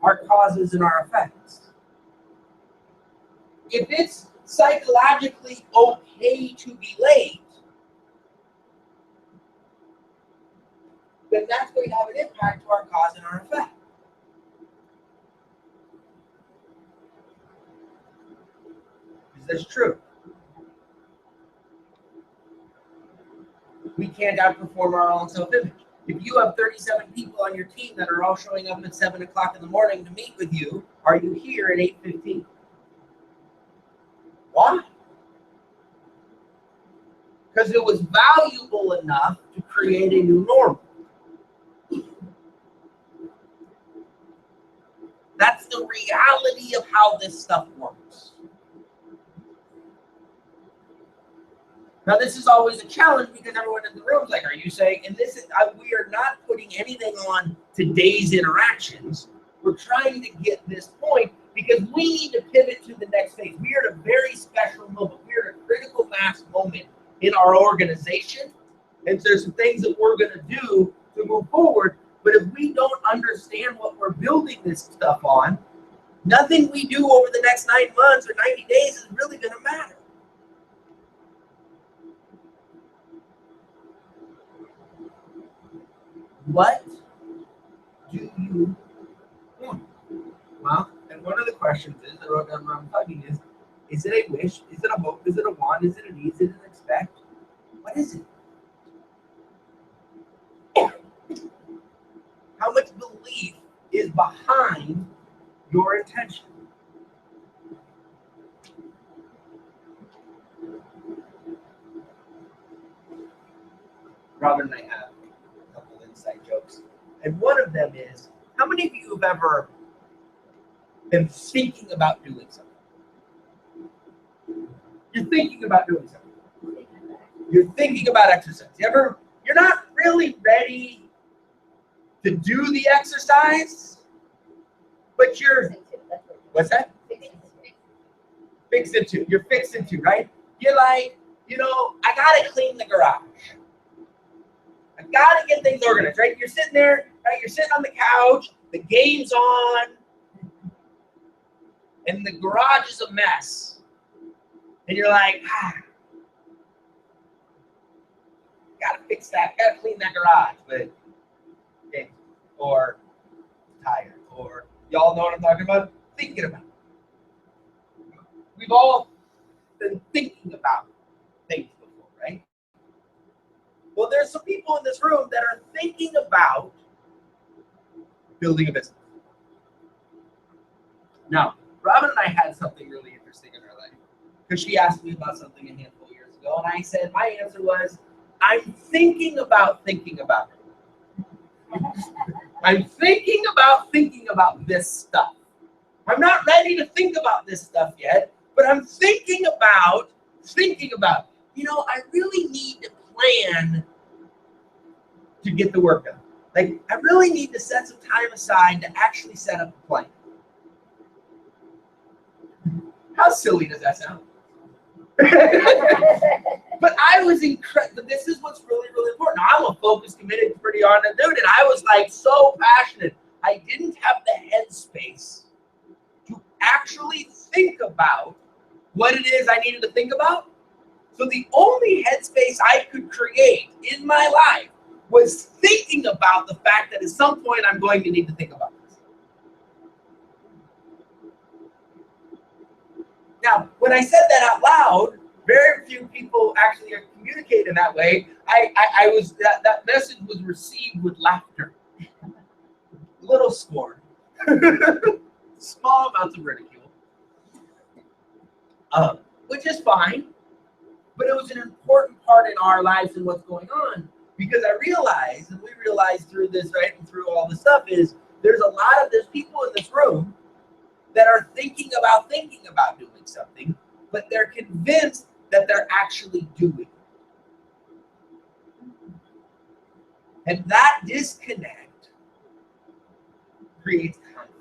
our causes and our effects. If it's psychologically okay to be late, then that's going to have an impact to our cause and our effect. Is this true? We can't outperform our own self-image. If you have 37 people on your team that are all showing up at 7 o'clock in the morning to meet with you, are you here at 8:15? Why? Because it was valuable enough to create a new normal. That's the reality of how this stuff works. Now, this is always a challenge because everyone in the room is like, are you saying, and this is, we are not putting anything on today's interactions. We're trying to get this point because we need to pivot to the next phase. We are at a very special moment. We are at a critical mass moment in our organization. And so there's some things that we're going to do to move forward. But if we don't understand what we're building this stuff on, nothing we do over the next 9 months or 90 days is really going to matter. What do you want? Well, and one of the questions is, I wrote down what I'm talking is it a wish? Is it a hope? Is it a want? Is it a need? Is it an expect? What is it? How much belief is behind your intention? Robin and I have a couple inside jokes. And one of them is, how many of you have ever been thinking about doing something? You're thinking about doing something. You're thinking about exercise. You're not really ready to do the exercise, but you're, what's that? Fixing to. You're fixing to, right? You're like, I gotta clean the garage. I gotta get things organized, right? You're sitting there, right? You're sitting on the couch, the game's on, and the garage is a mess. And you're like, gotta fix that, gotta clean that garage, but okay, or tired, or y'all know what I'm talking about? Thinking about it. We've all been thinking about things before, right? Well, there's some people in this room that are thinking about building a business. Now, Robin and I had something really interesting in our life because she asked me about something a handful of years ago, and I said, my answer was, I'm thinking about thinking about it. I'm thinking about this stuff. I'm not ready to think about this stuff yet, but I'm thinking about, I really need to plan to get the work done. Like, I really need to set some time aside to actually set up a plan. How silly does that sound? But I was incredible. This is what's really, really important. I'm a focused, committed, pretty on it dude, and I was like so passionate. I didn't have the headspace to actually think about what it is I needed to think about. So the only headspace I could create in my life was thinking about the fact that at some point I'm going to need to think about this. Now, when I said that out loud, very few people actually communicate in that way. I was that message was received with laughter, little scorn, small amounts of ridicule, which is fine. But it was an important part in our lives and what's going on, because I realized, and we realized through this, right, and through all this stuff, is there's people in this room that are thinking about doing something, but they're convinced that they're actually doing it. And that disconnect creates conflict.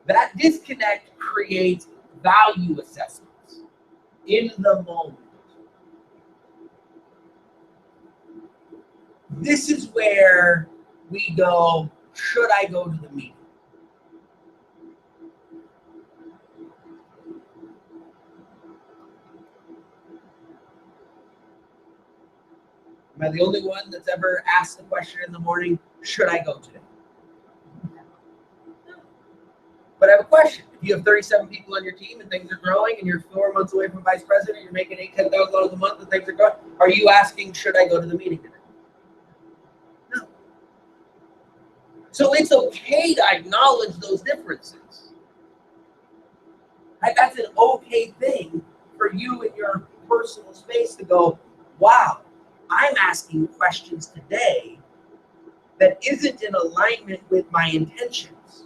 That disconnect creates value assessments in the moment. This is where we go, should I go to the meeting? Am I the only one that's ever asked the question in the morning, should I go today? But I have a question. If you have 37 people on your team and things are growing and you're 4 months away from vice president, you're making $8,000, $10,000 a month and things are growing, are you asking, should I go to the meeting today? No. So it's okay to acknowledge those differences. That's an okay thing for you in your personal space to go, wow, I'm asking questions today that isn't in alignment with my intentions.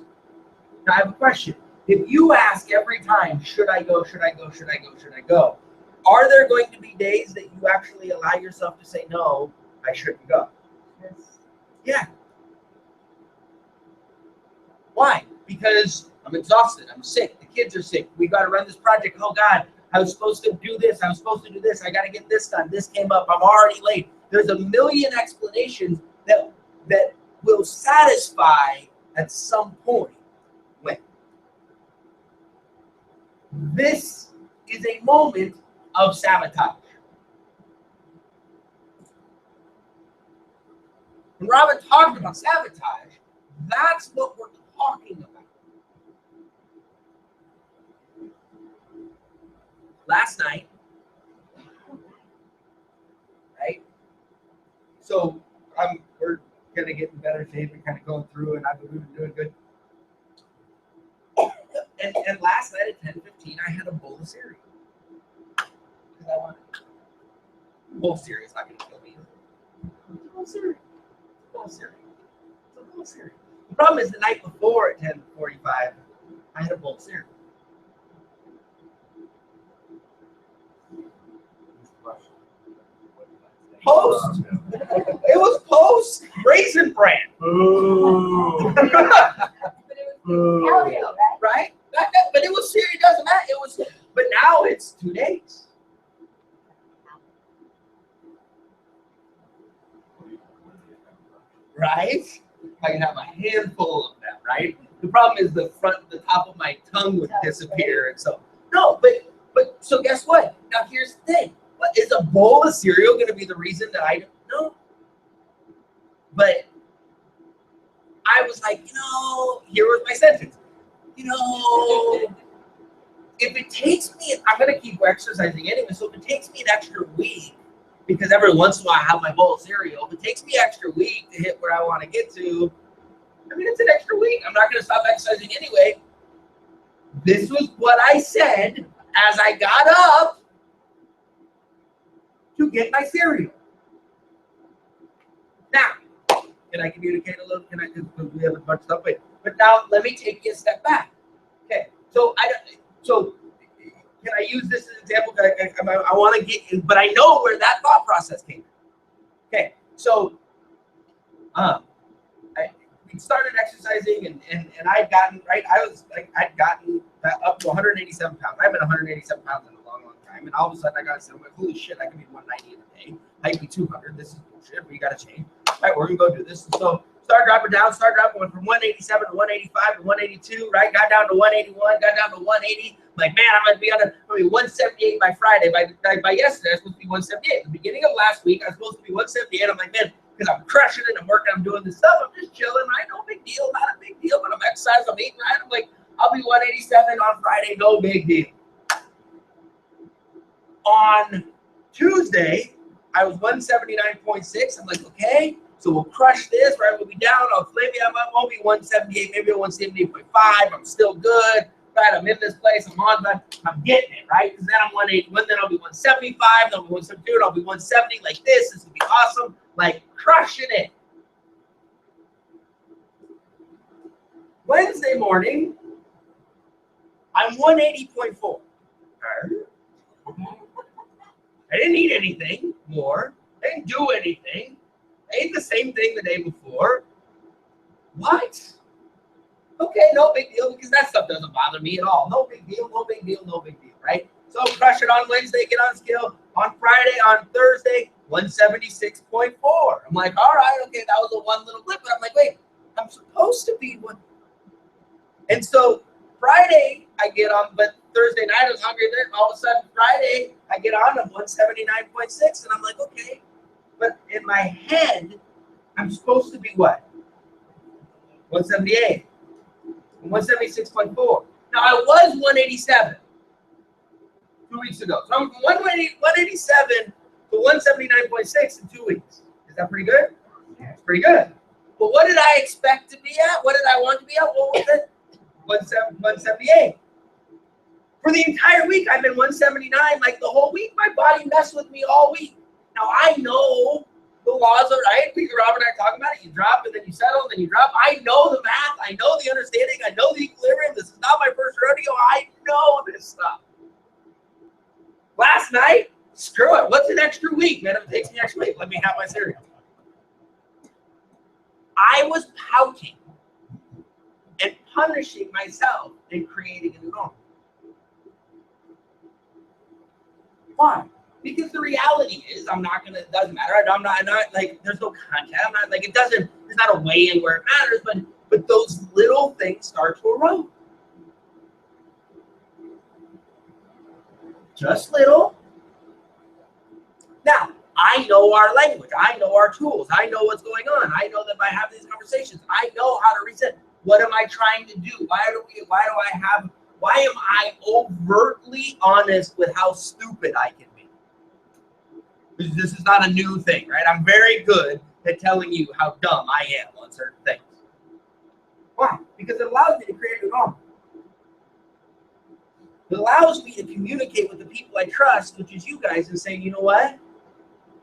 Now I have a question. If you ask every time, should I go, should I go, should I go, should I go? Are there going to be days that you actually allow yourself to say, no, I shouldn't go? Yes. Yeah. Why? Because I'm exhausted. I'm sick. The kids are sick. We got to run this project. Oh, God, I was supposed to do this. I was supposed to do this. I got to get this done. This came up. I'm already late. There's a million explanations that will satisfy at some point. When? This is a moment of sabotage. When Robin talked about sabotage, that's what we're talking about. Last night, right? So we're gonna get in better shape and kind of going through, and we've been doing good. And last night at 10:15, I had a bowl of cereal because I wanted a bowl of cereal. It's not gonna kill me. It's a bowl of cereal. It's a bowl of cereal. It's a bowl of cereal. The problem is the night before at 10:45, I had a bowl of cereal. Post. It was Oreos Raisin Bran. Ooh. But it was Healthy, right? Right? But it was serious. It doesn't matter. It was, but now it's 2 days. Right? I can have a handful of them, right? The problem is the top of my tongue would disappear, and so no. But so guess what? Now here's the thing: what is a bowl of cereal going to be the reason that I don't know? But I was like, here was my sentence. If it takes me, I'm going to keep exercising anyway. So if it takes me an extra week, because every once in a while I have my bowl of cereal, if it takes me an extra week to hit where I want to get to, I mean, it's an extra week. I'm not going to stop exercising anyway. This was what I said as I got up to get my cereal. Now, can I communicate a little? Can I? Because we have a bunch of stuff. But now let me take you a step back. Okay. So can I use this as an example? I want to get in, but I know where that thought process came from. Okay. So, we started exercising, and I'd gotten right. I'd gotten up to 187 pounds. I've been 187 pounds in a long time, and all of a sudden I got to say, holy shit, I can be 190 in a day. I can be 200. This is bullshit. We got to change. All right, we're gonna go do this. So start dropping, went from 187 to 185 to 182. Right, got down to 181, got down to 180. Like, man, I'm gonna be 178 by Friday. By yesterday, I was supposed to be 178. At the beginning of last week, I was supposed to be 178. I'm like, man, because I'm crushing it, I'm working, I'm doing this stuff, I'm just chilling, right? No big deal, not a big deal, but I'm exercising, I'm eating right. I'm like, I'll be 187 on Friday, no big deal. On Tuesday, I was 179.6. I'm like, okay, so we'll crush this, right? We'll be down. Maybe I won't be 178, maybe 178.5. I'm still good, right? I'm in this place, I'm on, but I'm getting it, right? Because then I'm 181, then I'll be 175, then I'll be 172, and I'll be 170 like this. This will be awesome, like crushing it. Wednesday morning, I'm 180.4. I didn't eat anything more. I didn't do anything. I ate the same thing the day before. What? Okay, no big deal, because that stuff doesn't bother me at all. No big deal, no big deal, no big deal, right? So crush it on Wednesday, get on scale. On Friday, on Thursday, 176.4. I'm like, all right, okay, that was a one little blip. But I'm like, wait, I'm supposed to be one. And so Friday, I get on, but Thursday night I was hungry. Then all of a sudden, Friday, I get on at 179.6, and I'm like, okay. But in my head, I'm supposed to be what? 178. 176.4. Now I was 187 2 weeks ago. So I'm from 187 to 179.6 in 2 weeks. Is that pretty good? It's pretty good. But what did I expect to be at? What did I want to be at? What was it? 178. For the entire week, I've been 179. Like the whole week, my body messed with me all week. Now I know the laws are right. Rob and I talk about it. You drop and then you settle and then you drop. I know the math. I know the understanding. I know the equilibrium. This is not my first rodeo. I know this stuff. Last night, screw it. What's an extra week, man? If it takes me an extra week, let me have my cereal. I was pouting and punishing myself and creating a new norm. Why? Because the reality is, it doesn't matter. I'm not like, there's no content. I'm not like, there's not a way in where it matters, but those little things start to erode. Just little. Now, I know our language. I know our tools. I know what's going on. I know that by having these conversations, I know how to reset. What am I trying to do? Why am I overtly honest with how stupid I can be? This is not a new thing, right? I'm very good at telling you how dumb I am on certain things. Why? Because it allows me to create a norm. It allows me to communicate with the people I trust, which is you guys, and say, you know what?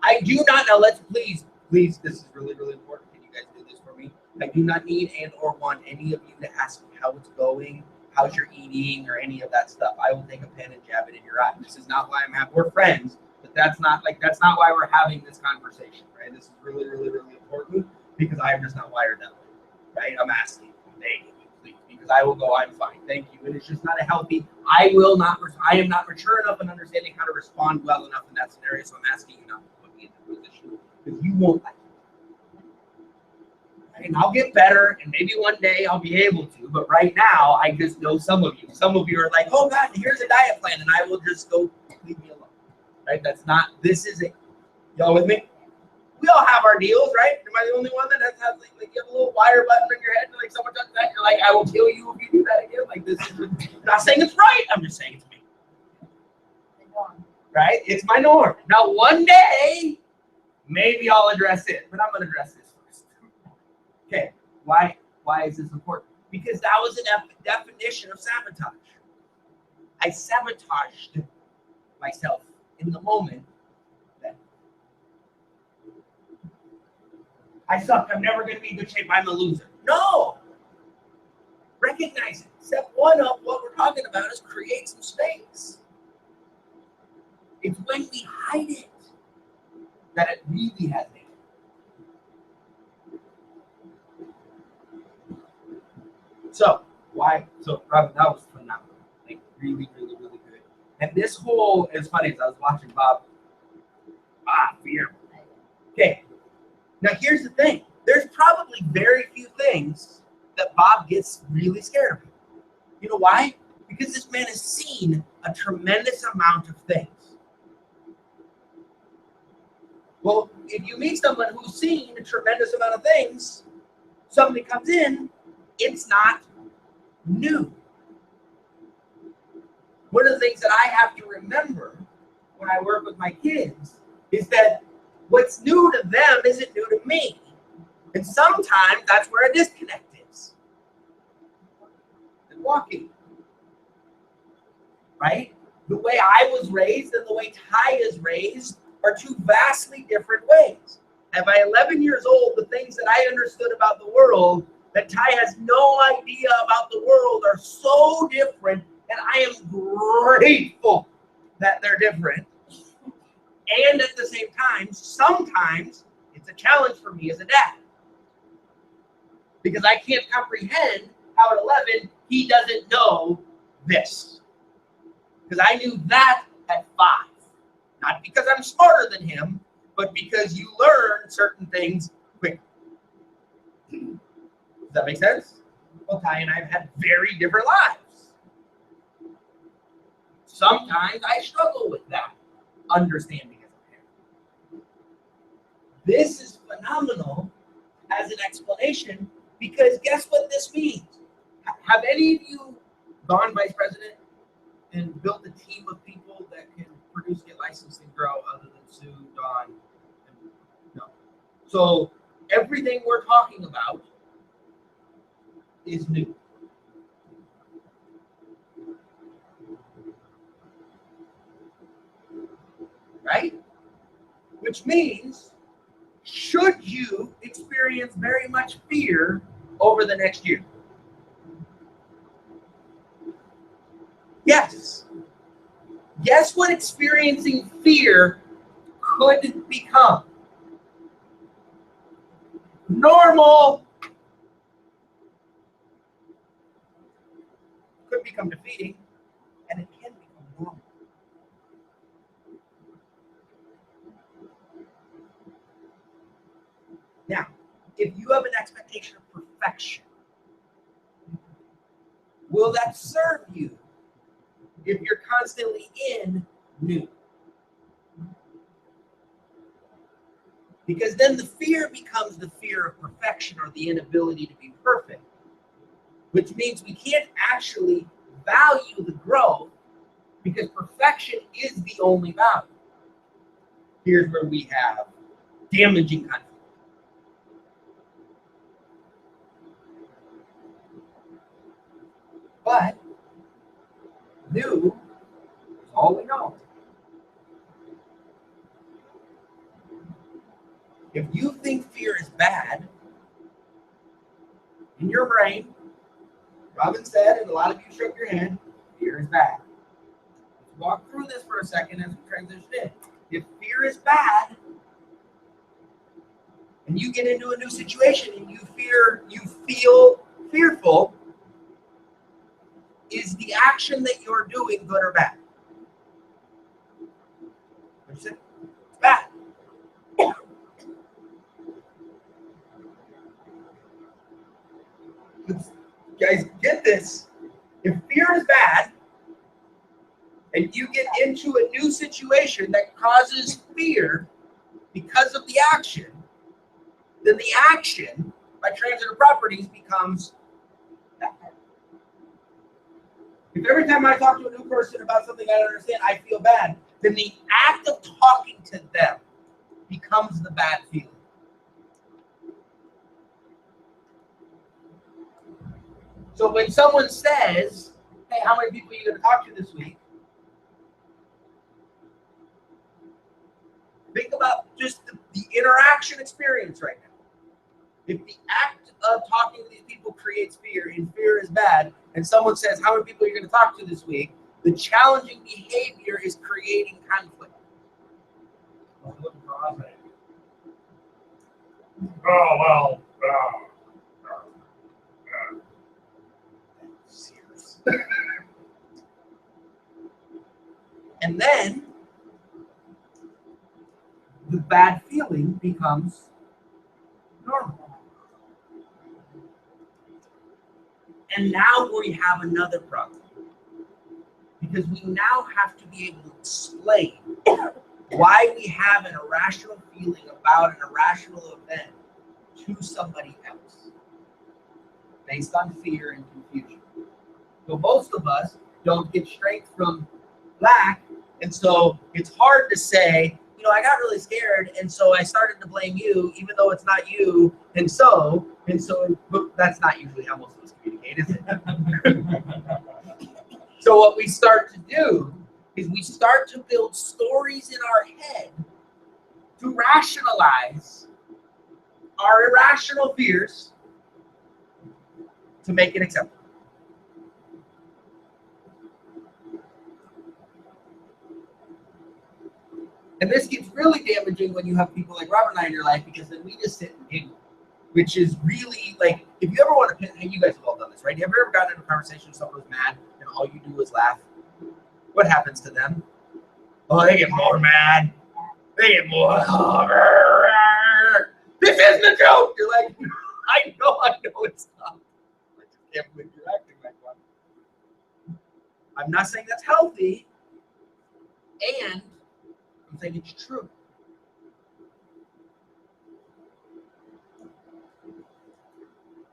I do not, now let's please, this is really, really important. Can you guys do this for me? I do not need and or want any of you to ask me how it's going, how's your eating, or any of that stuff. I will take a pen and jab it in your eye. This is not why I'm happy. We're friends, but That's not why we're having this conversation, right? This is really, really, really important because I am just not wired that way, right? I'm asking, I'm begging you, please, because I will go, I'm fine, thank you. And it's just not a healthy, I am not mature enough in understanding how to respond well enough in that scenario, so I'm asking you not to put me in that position because you won't like it. And I'll get better, and maybe one day I'll be able to. But right now, I just know some of you. Some of you are like, "Oh God, here's a diet plan," and I will just go, leave me alone. Right? That's not. This is it. Y'all with me? We all have our deals, right? Am I the only one that has like you have a little wire button in your head, and like someone does that, you're like, "I will kill you if you do that again." Like this is I'm not saying it's right. I'm just saying it's me. Right? It's my norm. Now, one day, maybe I'll address it, but I'm going to address this first. Okay, why is this important? Because that was a definition of sabotage. I sabotaged myself in the moment that I suck, I'm never going to be in good shape, I'm a loser. No! Recognize it. Step one of what we're talking about is create some space. It's when we hide it that it really has meaning. So, why? So, Robin, that was phenomenal. Like, really, really, really good. And this whole, it's funny, as I was watching Bob, fear. Okay, now here's the thing. There's probably very few things that Bob gets really scared of. You know why? Because this man has seen a tremendous amount of things. Well, if you meet someone who's seen a tremendous amount of things, somebody comes in, it's not new. One of the things that I have to remember when I work with my kids is that what's new to them isn't new to me. And sometimes that's where a disconnect is. And walking. Right? The way I was raised and the way Ty is raised are two vastly different ways. And by 11 years old, the things that I understood about the world that Ty has no idea about the world are so different, and I am grateful that they're different. And at the same time, sometimes it's a challenge for me as a dad. Because I can't comprehend how at 11 he doesn't know this. Because I knew that at 5. Not because I'm smarter than him, but because you learn certain things quickly. Does that make sense? Well, Ty and I have had very different lives. Sometimes I struggle with that understanding as a parent. This is phenomenal as an explanation because guess what this means? Have any of you gone vice president and built a team of people that can produce, get licensed, and grow other than Sue, Dawn? No. So everything we're talking about is new. Right? Which means, should you experience very much fear over the next year? Yes. Guess what experiencing fear could become? Normal. Could become defeating, and it can become normal. Now, if you have an expectation of perfection, will that serve you if you're constantly in new? Because then the fear becomes the fear of perfection or the inability to be perfect, which means we can't actually value the growth because perfection is the only value. Here's where we have damaging conflict. But new is all we know. If you think fear is bad, in your brain, Robin said, and a lot of you shook your head, fear is bad. Let's walk through this for a second as we transition in. if fear is bad, and you get into a new situation and you feel fearful, is the action that you're doing good or bad? What you say? It's bad. Guys, get this. If fear is bad, and you get into a new situation that causes fear because of the action, then the action by transitive properties becomes bad. If every time I talk to a new person about something I don't understand, I feel bad, then the act of talking to them becomes the bad feeling. So when someone says, hey, how many people are you going to talk to this week? Think about just the interaction experience right now. If the act of talking to these people creates fear, and fear is bad, and someone says, how many people are you going to talk to this week? The challenging behavior is creating conflict. I'm looking for AAA'z. Oh, well. Serious. And then the bad feeling becomes normal. And now we have another problem. Because we now have to be able to explain why we have an irrational feeling about an irrational event to somebody else based on fear and confusion. So most of us don't get strength from lack, and so it's hard to say, I got really scared, and so I started to blame you, even though it's not you, and so, but that's not usually how most of us communicate, is it? So what we start to do is we start to build stories in our head to rationalize our irrational fears to make it acceptable. And this gets really damaging when you have people like Robert and I in your life, because then we just sit and giggle, which is really like, if you ever want to, you guys have all done this, right? Have you ever gotten in a conversation with someone who's mad and all you do is laugh? What happens to them? Oh, they get more mad. They get more. This isn't a joke. You're like, I know it's not. I just can't believe you're acting like one. I'm not saying that's healthy, and I'm saying it's true.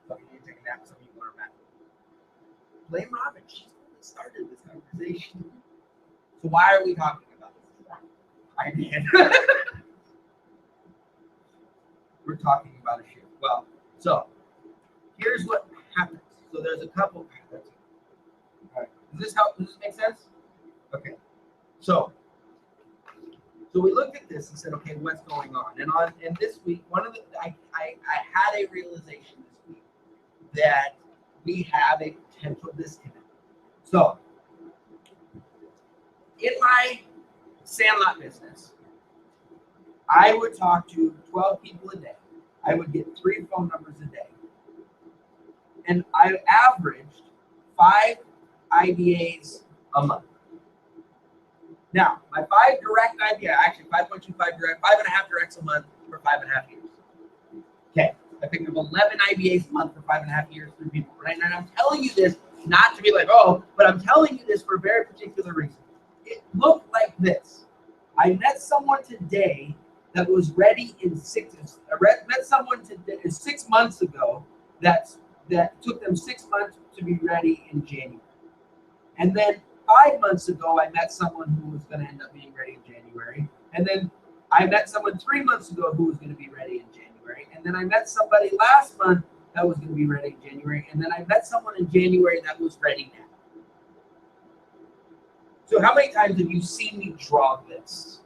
Some of you take a nap, some of you are mad. Blame Robin. She's only started this conversation. So why are we talking about this? I did. We're talking about a shift. Well, so here's what happens. So there's a couple. All right. Does this make sense? Okay. So we looked at this and said, okay, what's going on? And this week, I had a realization this week that we have a potential disconnect. So in my Sandlot business, I would talk to 12 people a day. I would get 3 phone numbers a day. And I averaged 5 IBAs a month. Now, my 5 direct IBA, actually 5.25 direct, 5.5 directs a month for 5.5 years. Okay, I picked up 11 IBAs a month for 5.5 years through people, right? And I'm telling you this not to be like, oh, but I'm telling you this for a very particular reason. It looked like this. I met someone today that was ready in 6 months ago that took them 6 months to be ready in January. And then 5 months ago, I met someone who was going to end up being ready in January. And then I met someone 3 months ago who was going to be ready in January. And then I met somebody last month that was going to be ready in January. And then I met someone in January that was ready now. So how many times have you seen me draw this?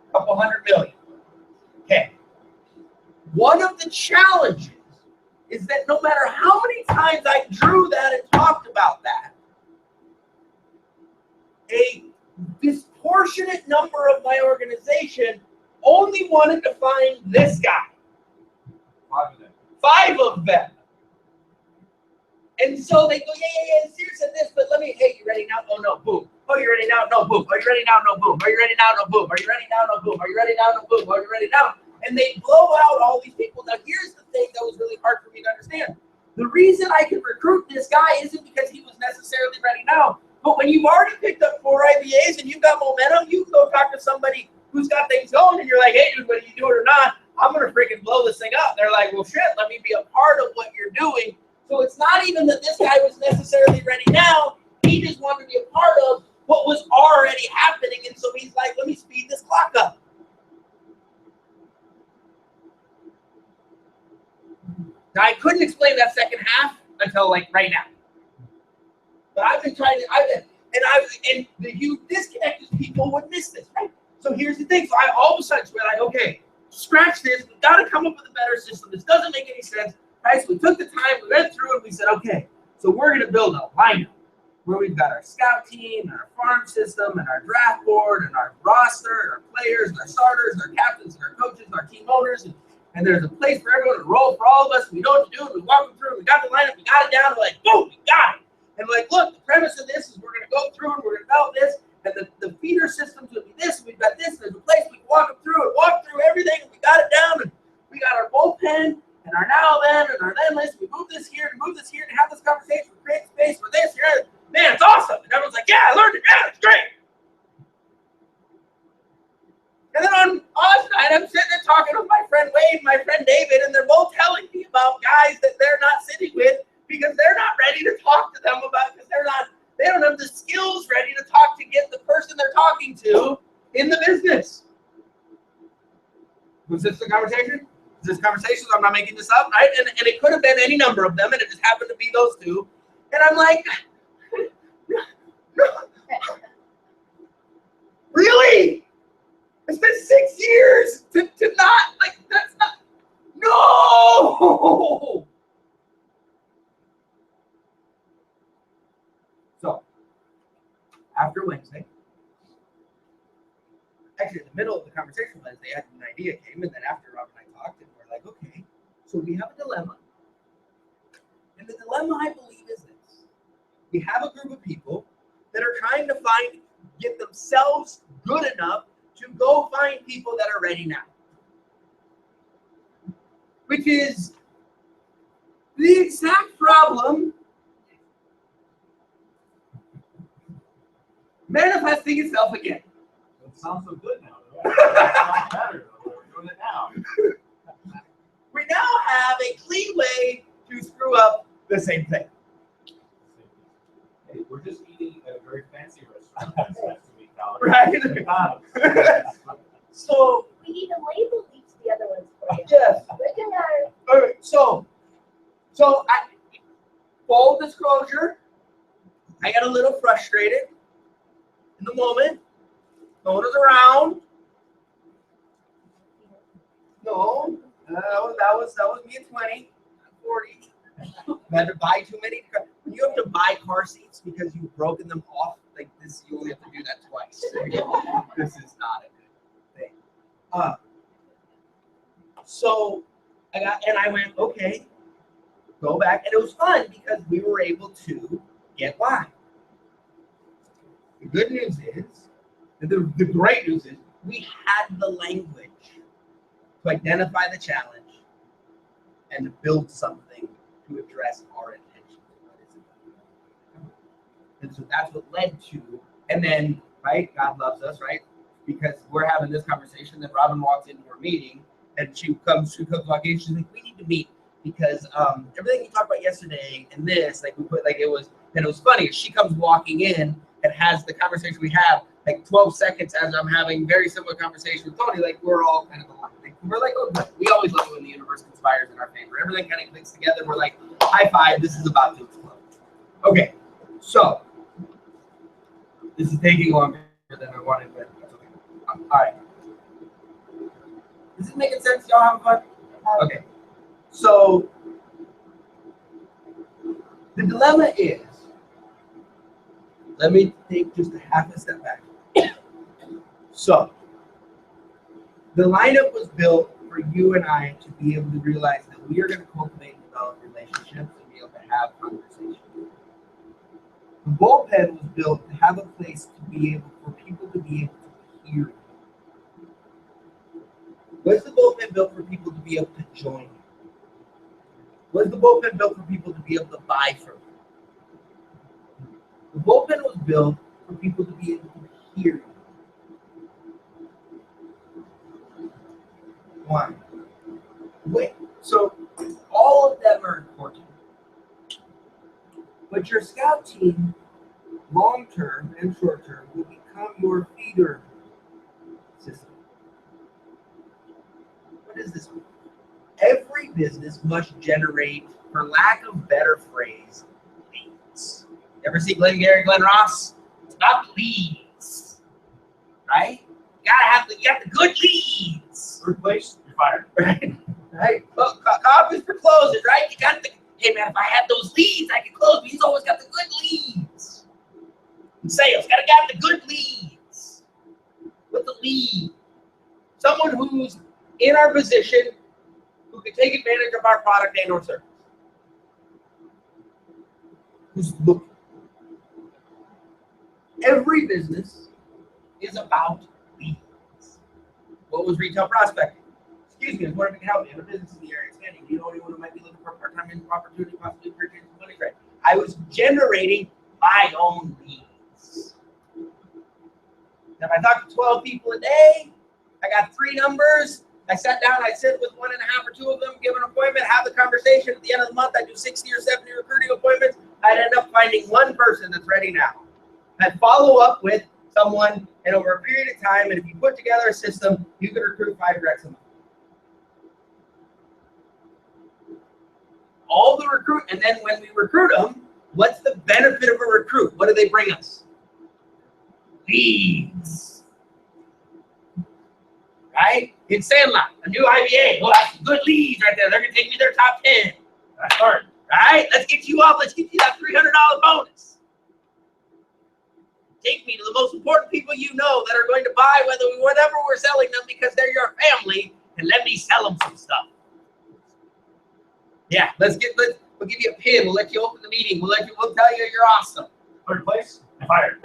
A couple 100 million. Okay. One of the challenges is that no matter how many times I drew that and talked about that, this proportionate number of my organization only wanted to find this guy. 5 of them. 5 of them. And so they go, yeah, Sears said this, but let me, hey, you ready now? Oh, no, boom. Oh, you ready now? No, boom. Are you ready now? No, boom. Are you ready now? No, boom. Are you ready now? No, boom. Are you ready now? No, boom. Are you ready now? And they blow out all these people. Now, here's the thing that was really hard for me to understand. The reason I could recruit this guy isn't because he was necessarily ready now. But when you've already picked up 4 AAA'z and you've got momentum, you go talk to somebody who's got things going, and you're like, hey, dude, whether you do it or not, I'm going to freaking blow this thing up. They're like, well, shit, let me be a part of what you're doing. So it's not even that this guy was necessarily ready now. He just wanted to be a part of what was already happening. And so he's like, let me speed this clock up. Now, I couldn't explain that second half until like right now. But I've been trying to, and the huge disconnect is people would miss this, right? So here's the thing. So I all of a sudden we're like, okay, scratch this. We've got to come up with a better system. This doesn't make any sense. Right? So we took the time, we went through, and we said, okay, so we're going to build a lineup where we've got our scout team, and our farm system, and our draft board, and our roster, and our players, and our starters, and our captains, and our coaches, and our team owners, and there's a place for everyone to roll for all of us. We know what to do, and we walk them through, and we got the lineup, we got it down, and we're like, boom, we got it. And we're like, look, the premise of this is we're going to go through, and we're going to develop this, and the feeder systems would be this, and we've got this, and there's a place we can walk them through, and walk through everything, and we got it down, and we got our bullpen, and our now then, and our then list. We move this here, and move this here, and have this conversation. We create space for this here. Man, it's awesome. And everyone's like, yeah, I learned it. Yeah, it's great. And then on AA'z night, I'm sitting there talking with my friend Wade, my friend David, and they're both telling me about guys that they're not sitting with because they're not ready to talk to them about, because they don't have the skills ready to talk to get the person they're talking to in the business. Was this the conversation? This conversation, I'm not making this up, right? And it could have been any number of them, and it just happened to be those 2. And I'm like, no. Really? It's been 6 years to not, like, that's not, no! So, after Wednesday, actually in the middle of the conversation Wednesday, an idea came, and then after Rob and I talked, and we're like, okay, so we have a dilemma. And the dilemma, I believe, is this. We have a group of people that are trying to get themselves good enough to go find people that are ready now. Which is the exact problem manifesting itself again. It sounds so good now. It sounds better. We're doing it now. We now have a clean way to screw up the same thing. Hey, we're just eating at a very fancy restaurant next week, Right. So We need to label each of the other ones for you. yes. Look at our, All right. So I full disclosure, I got a little frustrated in the moment. No one was around. No, that was me at 20, 40. I had to buy too many. When you have to buy car seats because you've broken them off like this, you only have to do that twice. This is not a good thing. So I went, okay, go back, and it was fun because we were able to get why. The good news is, the great news is, we had the language to identify the challenge and to build something to address our intentions. And so that's what led to, and then, right, God loves us, right? Because we're having this conversation, then Robin walks into our meeting, and she comes walking in, she's like, we need to meet, because everything you talked about yesterday and this, like, we put, like, it was funny, she comes walking in and has the conversation we have, like 12 seconds as I'm having very similar conversation with Tony, like, we're all kind of aligned. We're like, oh, good. We always love it when the universe conspires in our favor. Everything kind of clicks together. We're like, high five, this is about to explode. Okay, so this is taking longer than I wanted, but that's okay. All right. Is this making sense? Y'all having fun? Okay. So the dilemma is, let me take just a half a step back. So, the lineup was built for you and I to be able to realize that we are going to cultivate and develop relationships and be able to have conversations. The bullpen was built to have a place to be able for people to be able to hear. Was the bullpen built for people to be able to join you? Was the bullpen built for people to be able to buy from you? The bullpen was built for people to be able to hear you. Why? Wait, so all of them are important. But your scout team, long term and short term, will become your feeder system. What does this mean? Every business must generate, for lack of better phrase, leads. Ever see Glenn Ross? It's about leads, right? You got the good leads. Third place, you're fired. Right? Well, coffees for closes, right? You got the, hey man, if I had those leads, I could close. But he's always got the good leads. In sales, gotta get the good leads. What's a lead? Someone who's in our position who can take advantage of our product and or service. Who's looking. Every business is about leads. What was retail prospecting? Excuse me, I was wondering if you can help me. I have a business in the area expanding. Do you know anyone who might be looking for a part-time income opportunity, possibly purchasing some money? Right. I was generating my own leads. Now, if I talk to 12 people a day, I got 3 numbers. I sat down, I sit with 1.5 or 2 of them, give an appointment, have the conversation. At the end of the month, I do 60 or 70 recruiting appointments. I'd end up finding one person that's ready now. I'd follow up with someone, and over a period of time, and if you put together a system, you could recruit 5 directs a month. All the recruit, and then when we recruit them, what's the benefit of a recruit? What do they bring us? Leads. Right? In Sandlot, a new IBA. Well, that's good leads right there. They're going to take me their top 10. That's hard. Right? Let's get you up. Let's get you that $300 bonus. Take me to the most important people you know that are going to buy whatever we're selling them because they're your family, and let me sell them some stuff. Yeah, we'll give you a pin. We'll let you open the meeting. We'll tell you you're awesome. Third place, you're fired.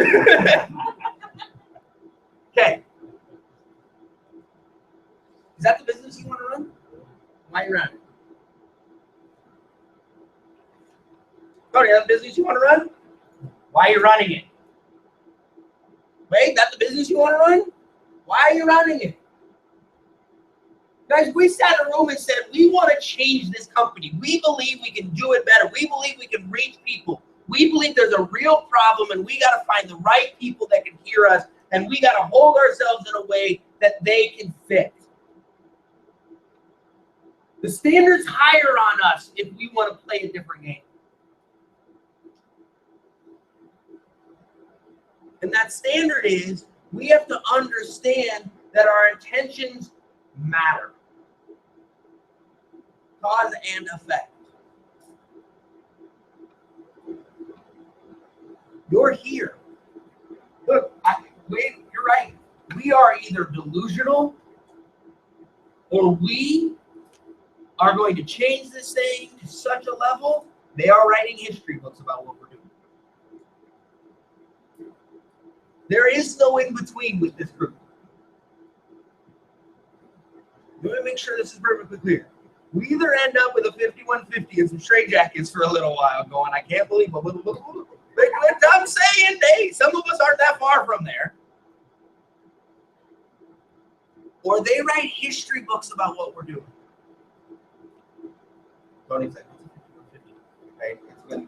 Okay. Is that the business you want to run? Why are you running? Tony, is that the business you want to run? Why are you running it? Wait, that's the business you want to run? Why are you running it? Guys, we sat in a room and said, we want to change this company. We believe we can do it better. We believe we can reach people. We believe there's a real problem, and we got to find the right people that can hear us, and we got to hold ourselves in a way that they can fit. The standard's higher on us if we want to play a different game. And that standard is we have to understand that our intentions matter. Cause and effect. You're here. Look, you're right. We are either delusional or we are going to change this thing to such a level, they are writing history books about what we're doing. There is no in-between with this group. Let me make sure this is perfectly clear. We either end up with a 5150 and some straight jackets for a little while going, I can't believe it. I'm saying, hey, some of us aren't that far from there. Or they write history books about what we're doing. Tony said, okay, it's good.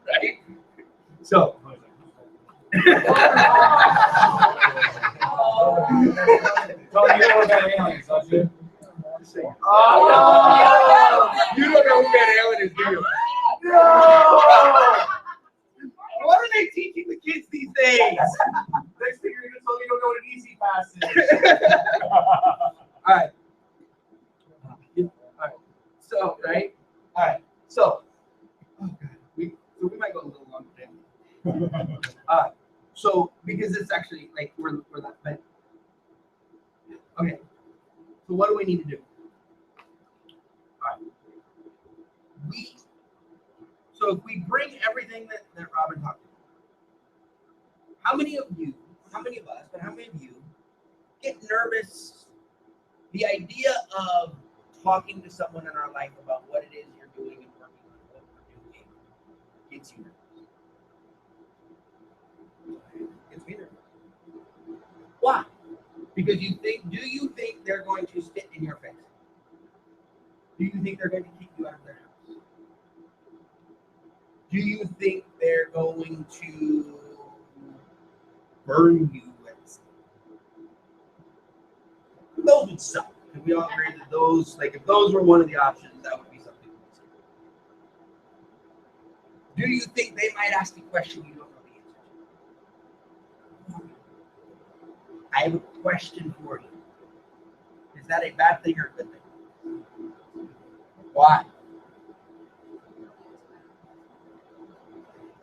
Right? So. Tony, you know about aliens, don't you? Oh, you don't know who Van Halen is, do you? No! What are they teaching the kids these days? Next thing you're going to tell me you don't know what an easy pass is. All right. So, right? All right. So, oh God. So because it's actually like we're that, but okay. So what do we need to do? All right. So if we bring everything that Robin talked about, how many of us, but how many of you get nervous? The idea of talking to someone in our life about what it is you're doing and working on what we're doing gets you nervous. Gets me nervous. Why? Because do you think they're going to spit in your face? Do you think they're going to kick you out of their house? Do you think they're going to burn you at the stake? Those would suck. Can we all agree that those, like if those were one of the options, that would be something to consider. Do you think they might ask a question you don't know the answer to? I have a question for you. Is that a bad thing or a good thing? Why?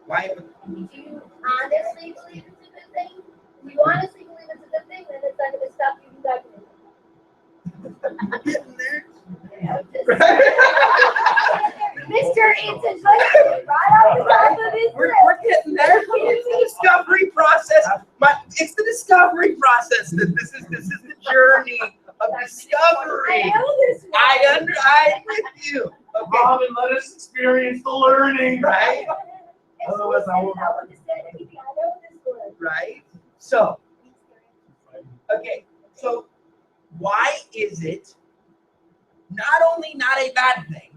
Why? Do you honestly believe it's a good thing? If you honestly believe it's a good thing, then it's not going to stop you from talking to them. Getting there. Mr. It's a good thing. Right off the top of his We're list. getting there. It's the discovery process. It's the discovery process. This is the journey of discovery. I know this one. I'm with you. Okay. Robin, let us experience the learning. Right? Otherwise, I won't understand anything. I know this one. Right? So, okay. So, why is it not only not a bad thing,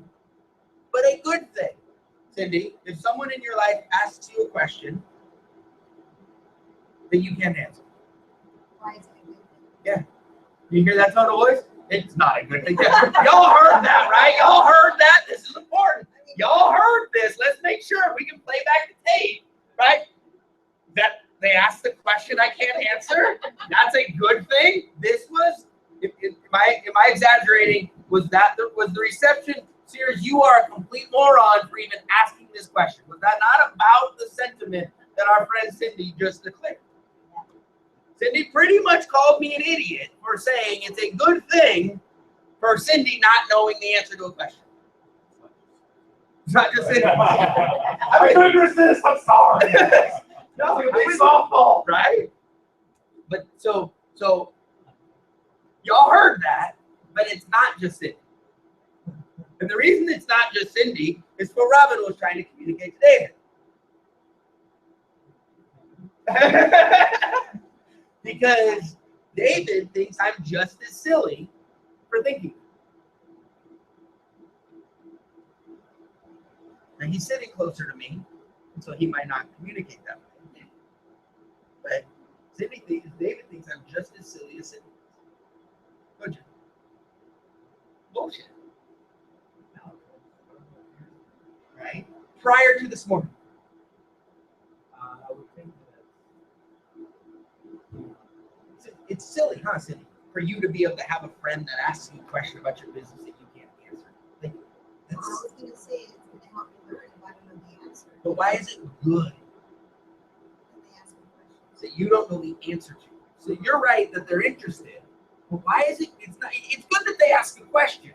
but a good thing? Cindy, if someone in your life asks you a question that you can't answer. Why is it a good thing? Yeah. You hear that tone of voice? It's not a good thing. Y'all heard that, right? Y'all heard that? This is important. Y'all heard this. Let's make sure we can play back the tape, right? That they asked the question I can't answer. That's a good thing. This was, am I exaggerating? Was the reception series? You are a complete moron for even asking this question. Was that not about the sentiment that our friend Cindy just declared? Cindy pretty much called me an idiot for saying it's a good thing for Cindy not knowing the answer to a question. It's not just Cindy. I couldn't resist. I'm sorry. No, It's a big softball. right? But so y'all heard that, but it's not just Cindy. And the reason it's not just Cindy is what Robin was trying to communicate to David. Because David thinks I'm just as silly for thinking. And he's sitting closer to me, so he might not communicate that way. But David thinks I'm just as silly as Cindy. Don't you? Bullshit. Right? Prior to this morning. I would think that It's silly, huh, Cindy? For you to be able to have a friend that asks you a question about your business that you can't answer. Like, I was going to say it's going to help me learn if I don't know the answer. but why is it good That they ask me questions. that you don't know the answer to? So you're right that they're interested. But why is it? It's good that they ask a question.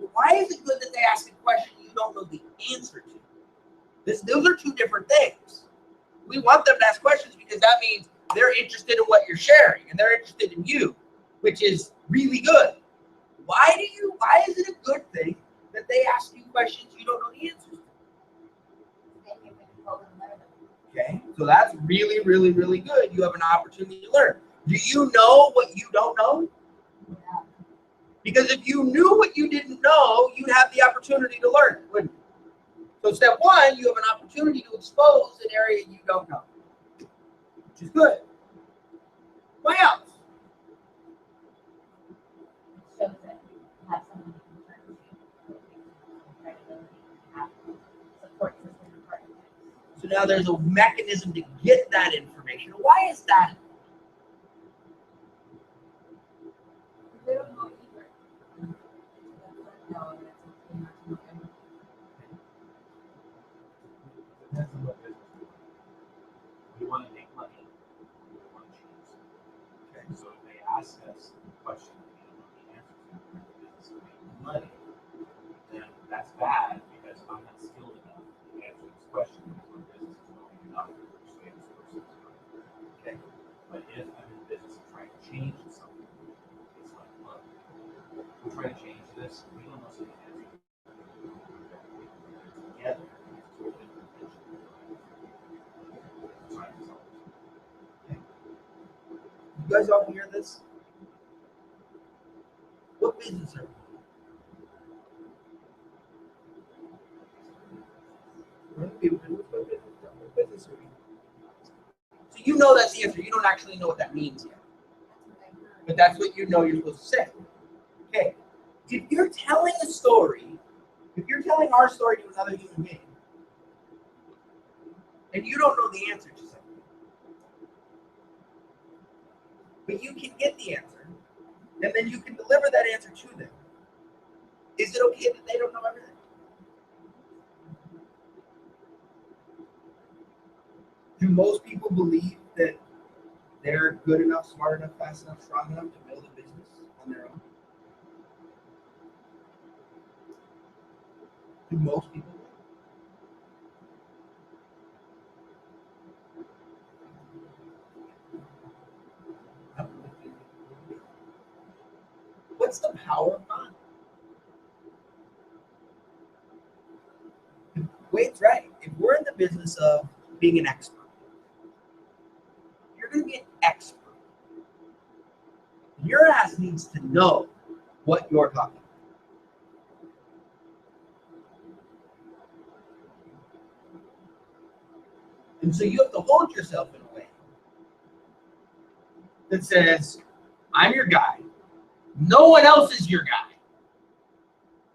But why is it good that they ask a question you don't know the answer to? Those are two different things. We want them to ask questions because that means they're interested in what you're sharing and they're interested in you, which is really good. Why is it a good thing that they ask you questions you don't know the answers to? Then you're going to go and learn them. Okay, so that's really, really, really good. You have an opportunity to learn. Do you know what you don't know? Yeah. Because if you knew what you didn't know, you'd have the opportunity to learn it, wouldn't you? So step one, you have an opportunity to expose an area you don't know, which is good. What else? Shows that you have someone you can turn to, credibility, have support system and partnerships. So now there's a mechanism to get that information. Why is that? They don't know either. No, that's okay not to know everything. depends on what business we want to make money. But if I'm in the business of trying to change something, it's like, look, we're trying to change this, we don't know something else. Together, it's toward implementation. Trying to solve it. You guys all hear this? What business are you? What business are you? So you know that's the answer. You don't actually know what that means yet. But that's what you know you're supposed to say. Okay. If you're telling a story, if you're telling our story to another human being, and you don't know the answer to something, but you can get the answer, and then you can deliver that answer to them, is it okay that they don't know everything? Do most people believe that they're good enough, smart enough, fast enough, strong enough to build a business on their own? Do most people? What's the power of God? Wade's right. If we're in the business of being an expert, you're going to be an expert. Your ass needs to know what you're talking about. And so you have to hold yourself in a way that says, I'm your guy. No one else is your guy.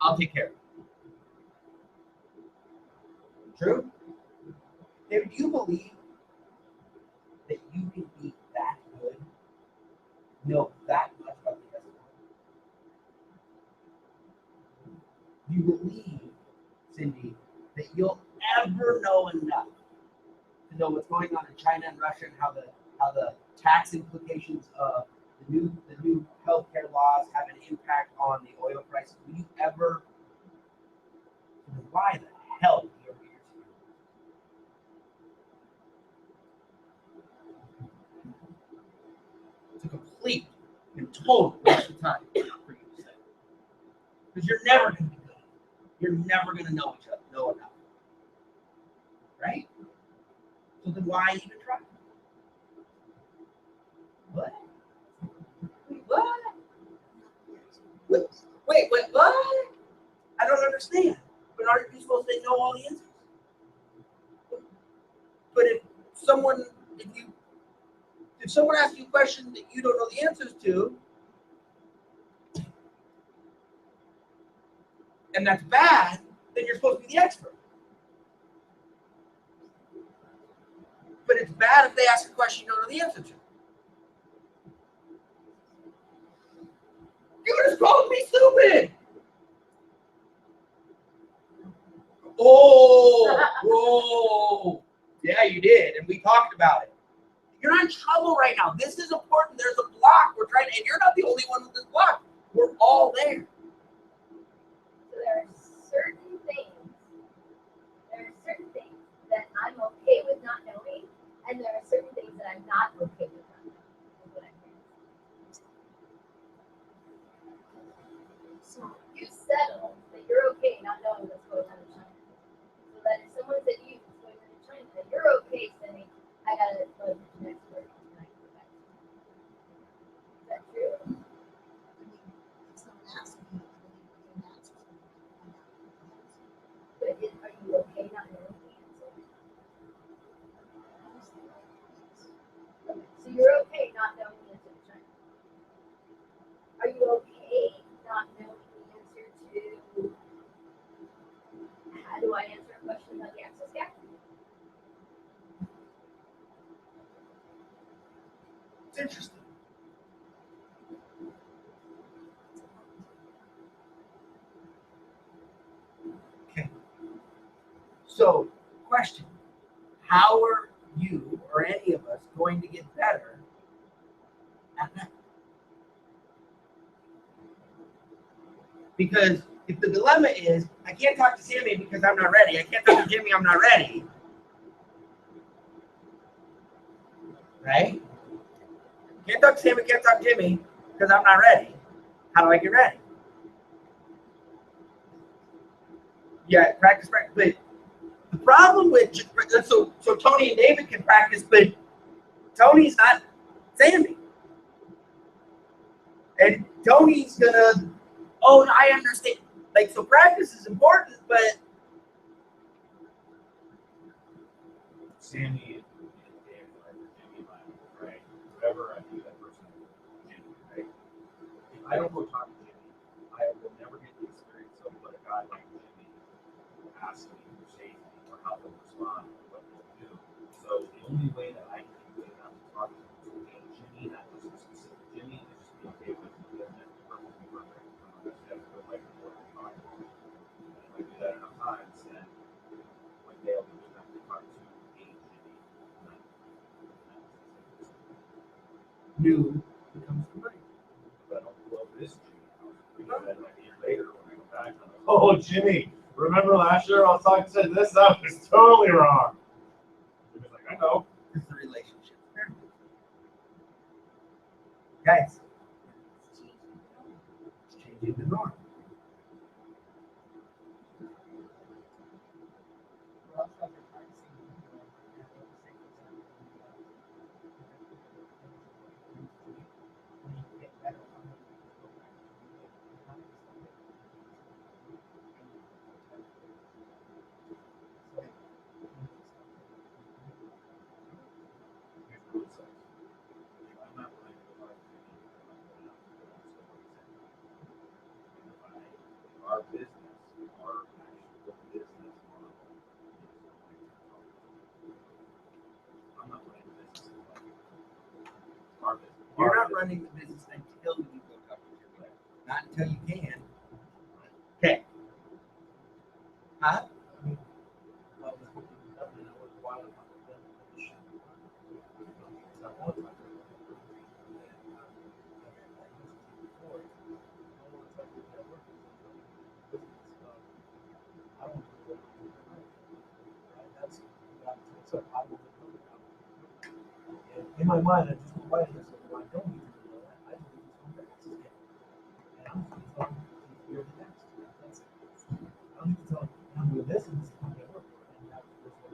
I'll take care of it. True? David, do you believe that you can be that good? Know that much about the business? Do you believe, Cindy, that you'll ever know enough to know what's going on in China and Russia and how the tax implications of the new healthcare laws have an impact on the oil prices? Will you ever? Why the hell do you ever hear something? It's a complete and total waste of time for you to say, because you're never going to be good. You're never going to know each other, know enough, right? So then why even try? What? What? Wait, what? I don't understand. But aren't you supposed to know all the answers? But if someone asks you a question that you don't know the answers to, and that's bad, then you're supposed to be the expert. But it's bad if they ask a question you don't know the answer to. You just called me stupid. Oh, whoa. Yeah, you did, and we talked about it. You're not in trouble right now. This is important. There's a block. We're trying to, and you're not the only one with this block. We're all there. So there are certain things that I'm okay with not knowing, and there are certain things that I'm not okay with not knowing. Is what I'm hearing. So you settle that you're okay not knowing what's going on in China. So that if someone said to you what's going on in China, that you're okay saying, I gotta go to the next word and I go back. Is that true? But are you okay not knowing the answer? Okay, so you're okay not knowing the answer to China. Are you okay not knowing the answer to how do I answer a question about the access gap? It's interesting. Okay. So, question. How are you or any of us going to get better at that? Because if the dilemma is, I can't talk to Sammy because I'm not ready, I can't talk to Jimmy, I'm not ready, right? Can't talk to Sammy, can't talk to Jimmy because I'm not ready. How do I get ready? Yeah, practice. But the problem with so Tony and David can practice, but Tony's not Sammy. And Tony's gonna, oh, I understand. Like, so practice is important, but Sammy and David are Jimmy and I, right? Whoever I do that person, Jimmy, right? If I don't go talk to Jimmy, I will never get the experience of what a guy like Jimmy asks me or says to me or how they'll respond or what they'll do. So the only way that I can do it enough to talk to Jimmy, not just a specific Jimmy, is just be okay with it. Doesn't have to be perfectly perfect. Just have to feel like what I'm talking about. And if I do that enough times, then one day I'll be good enough to talk to a Jimmy. new becomes familiar. But I don't love this Jimmy. I'll that like a year later when I go back. I'm like, oh, Jimmy, remember last year I was talking to this stuff is totally wrong. Jimmy's like, I know. It's the relationship. Guys, it's changing the norm. I'm not willing to go back to Jimmy. Our business, our actual business model I'm not running the business. Our business. You're not running the business until you go talk to your player. Not until you can. Okay. Huh? In my mind, I just went by this, so I don't need to do that. I just need to come back to it. And I'm just going to you're the next. That's it. I don't need to tell them, I'm doing this and this is going to work. And that's what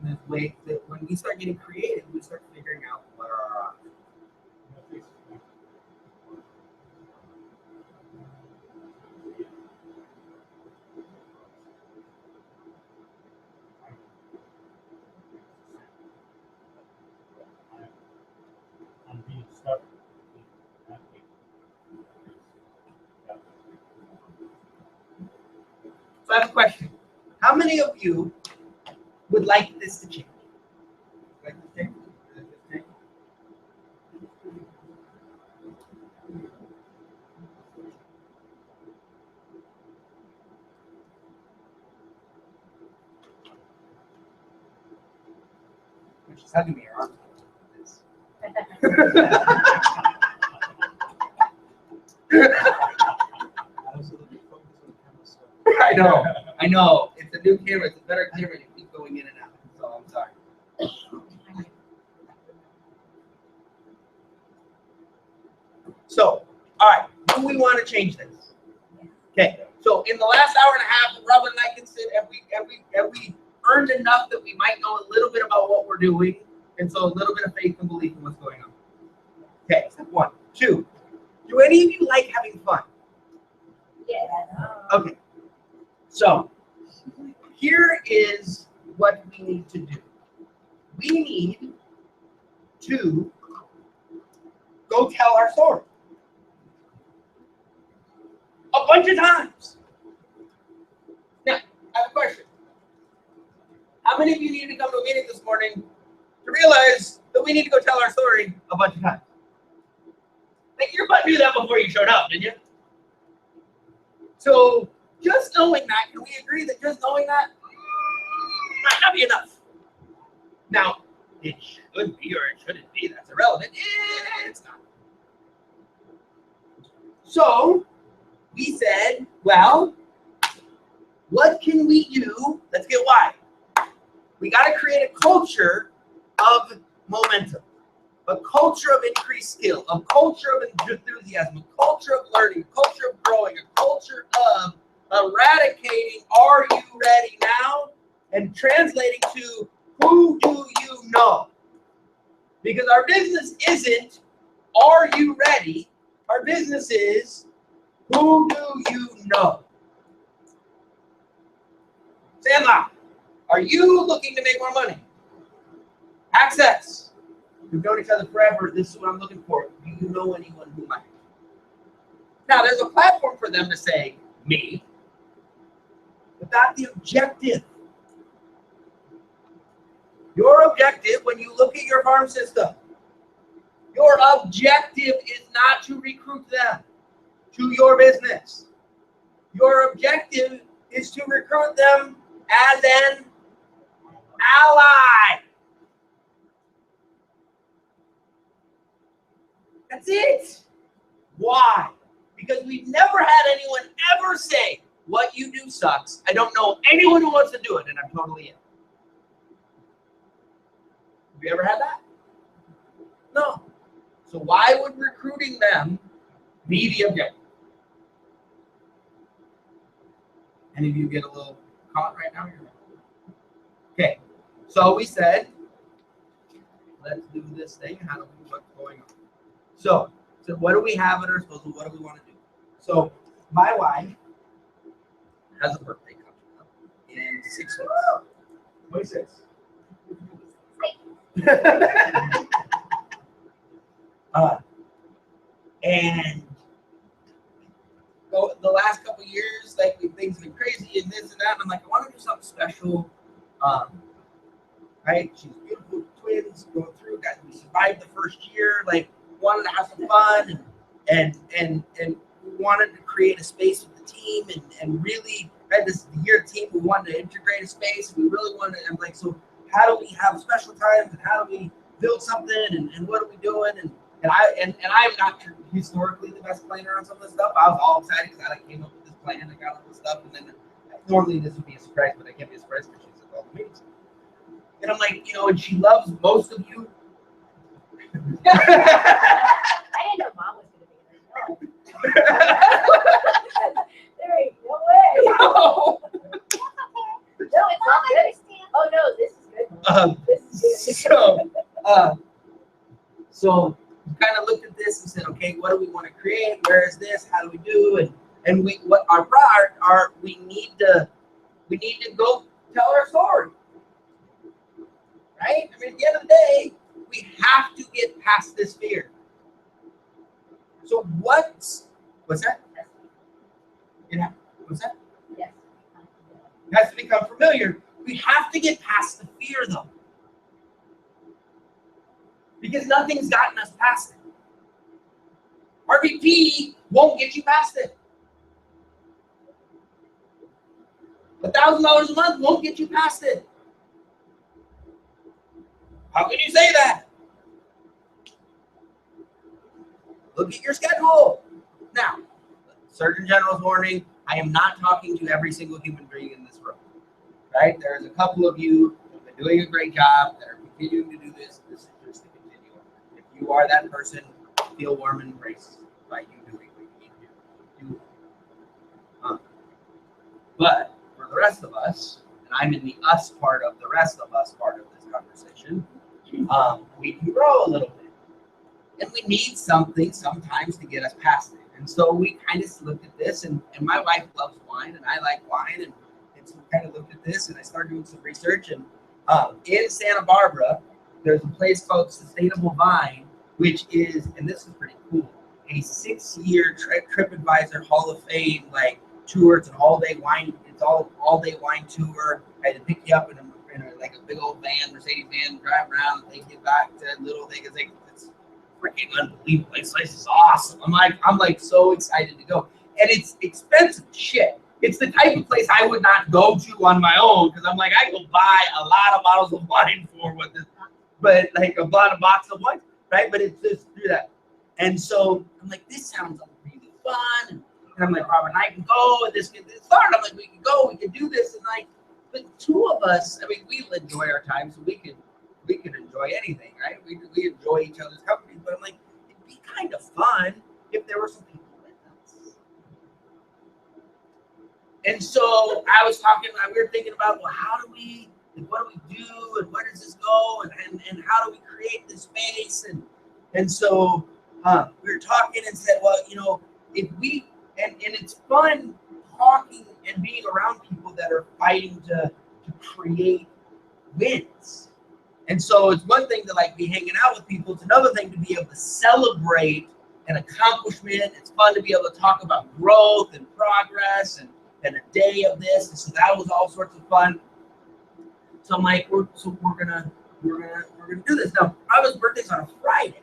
And this way that when we start getting creative, we start figuring out what are our options. I'm being stuck. So I have a question. How many of you would like this to change? Like this change? This change? She's hugging me. Her arms I know. It's a new camera. It's a better camera. You keep going in and out. So I'm sorry. So, all right. Do we want to change this? Okay. So in the last hour and a half, Robin and I can sit. Have we earned enough that we might know a little bit about what we're doing, and so a little bit of faith and belief in what's going on. Okay. Step 1. 2. Do any of you like having fun? Yes. Okay. So here is what we need to do. We need to go tell our story a bunch of times. Now, I have a question. How many of you needed to come to a meeting this morning to realize that we need to go tell our story a bunch of times? Like, your butt knew that before you showed up, didn't you? So just knowing that, can we agree that just knowing that might not be enough? Now, it should be or it shouldn't be. That's irrelevant. It's not. So we said, well, what can we do? Let's get why. We got to create a culture of momentum. a culture of increased skill, a culture of enthusiasm, a culture of learning, a culture of growing, a culture of eradicating "Are you ready now?" and translating to "Who do you know?" Because our business isn't "Are you ready?" Our business is "Who do you know?" Sandlot, are you looking to make more money? Access. We've known each other forever. This is what I'm looking for. Do you know anyone who might? Now, there's a platform for them to say, me, but not the objective. Your objective, when you look at your farm system, your objective is not to recruit them to your business. Your objective is to recruit them as an ally. That's it. Why? Because we've never had anyone ever say, "What you do sucks. I don't know anyone who wants to do it, and I'm totally in." Have you ever had that? No. So why would recruiting them be the objective? Any of you get a little caught right now? Okay. So we said, let's do this thing. How do we, what's going on? So what do we have at our disposal? What do we want to do? So my wife has a birthday coming up in 6 weeks. 26. And the last couple of years, like things have been crazy and this and that. And I'm like, I want to do something special. Right? She's beautiful, twins going through. Guys, we survived the first year. Like, wanted to have some fun and wanted to create a space with the team and really, right? This is the year the team. We wanted to integrate a space. We really wanted. I'm like, so how do we have special times and how do we build something and what are we doing and I'm not historically the best planner on some of this stuff. I was all excited because I came up with this plan. I got all this stuff, and then normally this would be a surprise, but I can't be a surprise because she's at all the meetings. And I'm like, and she loves most of you. I didn't know Mom was going to be there. No. There ain't no way. No. No, it's not good. Oh no, this is good. This is good. So we kind of looked at this and said, okay, what do we want to create? Where is this? How do we do? And we what our we need to go tell our story. Right? I mean, at the end of the day, we have to get past this fear. So what's that? What's that? Yes. It has to become familiar. We have to get past the fear, though. Because nothing's gotten us past it. RVP won't get you past it. $1,000 a month won't get you past it. How can you say that? Look at your schedule. Now, Surgeon General's warning, I am not talking to every single human being in this room. Right? There's a couple of you who have been doing a great job that are continuing to do this. This is just to continue. If you are that person, feel warm and embraced by you doing what you need to do. But for the rest of us, and I'm in the us part of the rest of us part of this conversation, we can grow a little bit. And we need something sometimes to get us past it. And so we kind of looked at this, and my wife loves wine, and I like wine, and so we kind of looked at this, and I started doing some research. And in Santa Barbara, there's a place called Sustainable Vine, which is, and this is pretty cool, a 6-year TripAdvisor Hall of Fame tour. It's an all-day wine. It's all-day wine tour. I had to pick you up in a big old van, Mercedes van, drive around, take you back to little things. It's freaking unbelievable. This place is awesome. I'm like so excited to go, and it's expensive shit. It's the type of place I would not go to on my own because I'm like, I go buy a lot of bottles of wine for what this, but like a lot of boxes of wine, right? But it's just through that. And so I'm like, this sounds really fun. And I'm like, Robert and I can go, and this started. I'm like, we can go, we can do this. And like, the two of us, I mean, we enjoy our time, so we could we can enjoy anything, right? We enjoy each other's company, but I'm like, it'd be kind of fun if there were some people with us. And so I was talking, we were thinking about, well, how do we, and what do we do, and where does this go, and how do we create this space? And so we were talking and said, well, you know, if we, and it's fun talking and being around people that are fighting to create wins. And so it's one thing to like be hanging out with people. It's another thing to be able to celebrate an accomplishment. It's fun to be able to talk about growth and progress and a day of this. And so that was all sorts of fun. So I'm like, we're gonna do this. Now, Bravo's birthday's on a Friday.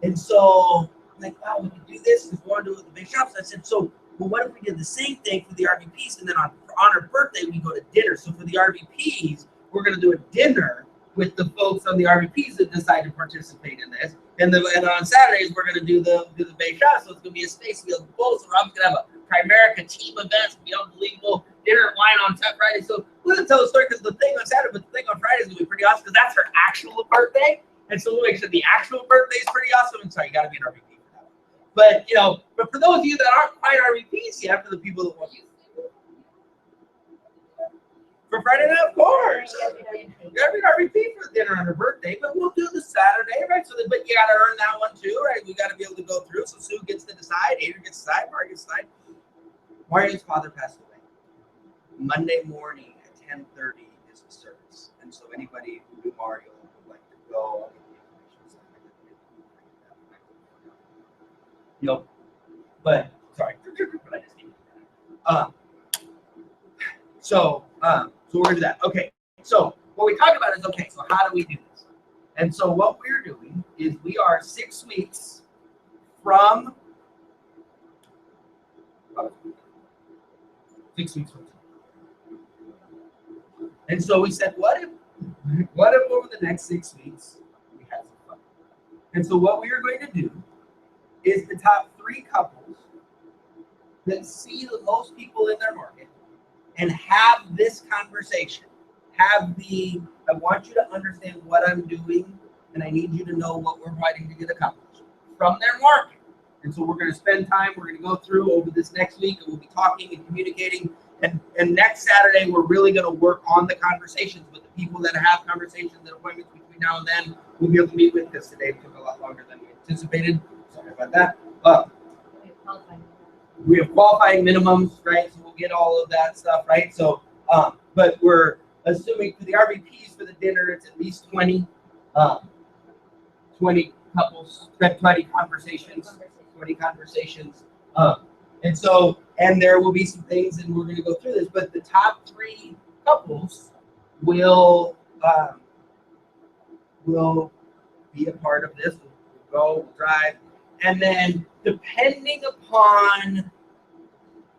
And so I'm like, wow, we can do this. We want to do it with the big shops. I said, so well, what if we did the same thing for the RVPs, and then on her birthday we go to dinner? So for the RVPs, we're going to do a dinner with the folks on the RVPs that decide to participate in this, and on Saturdays we're going to do the Bay Shop. So it's going to be a space to be able to both. So I'm going to have a Primerica team event. It's going to be unbelievable. Dinner and wine on Friday. So we're going to tell the story because the thing on Saturday, but the thing on Friday is going to be pretty awesome because that's her actual birthday, and so we'll make sure the actual birthday is pretty awesome. And sorry, you got to be an RVP. But you know, but for those of you that aren't quite RVPs yet, for the people that want you for Friday night, of course, you gotta be an RVP for dinner on her birthday. But we'll do the Saturday, right? So, but you gotta earn that one too, right? We gotta be able to go through. So Sue gets to decide, Adrian gets to decide, Mark gets to decide. Mario's father passed away. Monday morning at 10:30 is the service, and so anybody who knew Mario would like to go. Yep. But sorry, but I just need so we're gonna do that. Okay. So what we talked about is okay. So how do we do this? And so what we're doing is we are 6 weeks from 6 weeks from today. And so we said, what if over the next 6 weeks we had some fun? And so what we are going to do is the top 3 couples that see the most people in their market and have this conversation. I want you to understand what I'm doing, and I need you to know what we're fighting to get accomplished from their market. And so we're going to spend time, we're going to go through over this next week, and we'll be talking and communicating. And next Saturday, we're really going to work on the conversations with the people that have conversations and appointments between now and then. We'll be able to meet with, because today took a lot longer than we anticipated. Sorry about that. We have qualifying minimums, right? So we'll get all of that stuff, right? So, but we're assuming for the RVPs for the dinner, it's at least 20 couples, 20 conversations, 20 conversations. And so, and there will be some things, and we're going to go through this, but the top 3 couples will be a part of this. We'll go, we'll drive. And then depending upon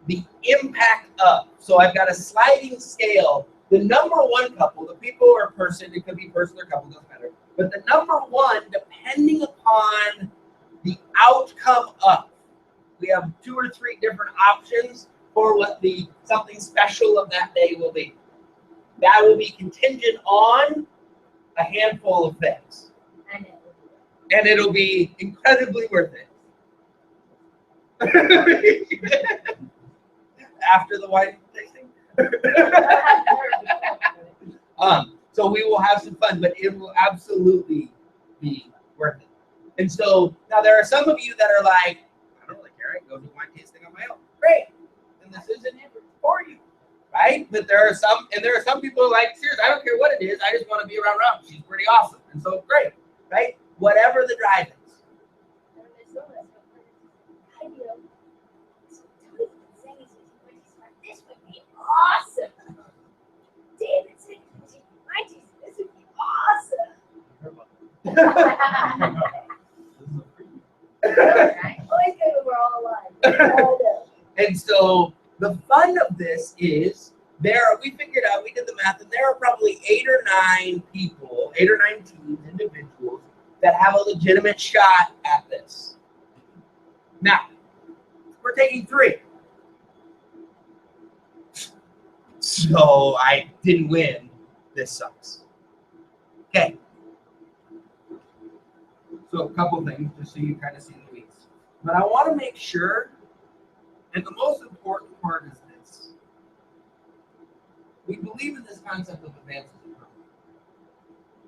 the impact of, so I've got a sliding scale. The number 1 couple, the people or person, it could be person or couple, doesn't matter. But the number 1, depending upon the outcome of, we have 2 or 3 different options for what the something special of that day will be. That will be contingent on a handful of things. And it'll be incredibly worth it. After the wine tasting. So we will have some fun, but it will absolutely be worth it. And so now there are some of you that are like, I don't really care, I can go do wine tasting on my own. Great. And this isn't it for you. Right? But there are some people who are like, seriously, I don't care what it is, I just want to be around Rob. She's pretty awesome. And so great. Right? Whatever the drive is. This would be awesome. David said, this would be awesome. Always good when we're all alive. And so the fun of this is we figured out, we did the math, and there are probably 8 or 9 people, 8 or 9 teams, individuals, that have a legitimate shot at this. Now, we're taking 3. So I didn't win. This sucks. Okay. So a couple things, just so you kind of see the weeds. But I want to make sure, and the most important part is this. We believe in this concept of advances in growth.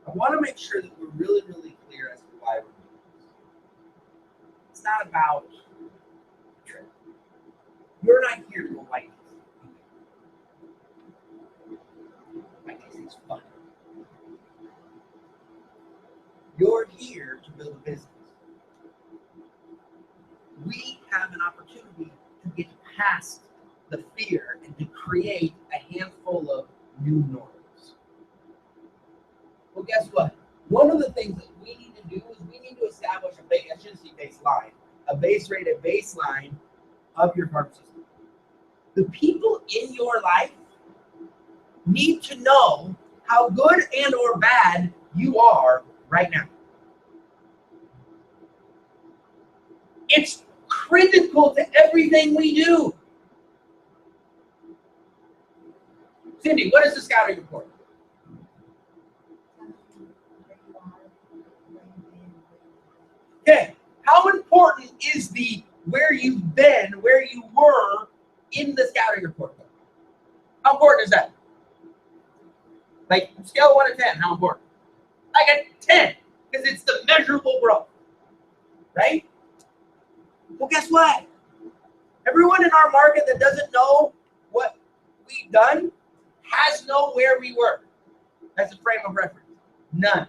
I want to make sure that we're really, really clear as to why we're doing this. It's not about trip. You're not here to go white. White is fun. You're here to build a business. We have an opportunity to get past the fear and to create a handful of new norms. Well, guess what? One of the things that we need to do is we need to establish a base rate, a baseline of your farm system. The people in your life need to know how good and or bad you are right now. It's critical to everything we do. Cindy, what is the scouting report? Okay, how important is the where you've been, where you were in the scouting report? How important is that? Like, scale of 1 to 10, how important? I got 10, because it's the measurable growth, right? Well, guess what? Everyone in our market that doesn't know what we've done has no where we were as a frame of reference. None.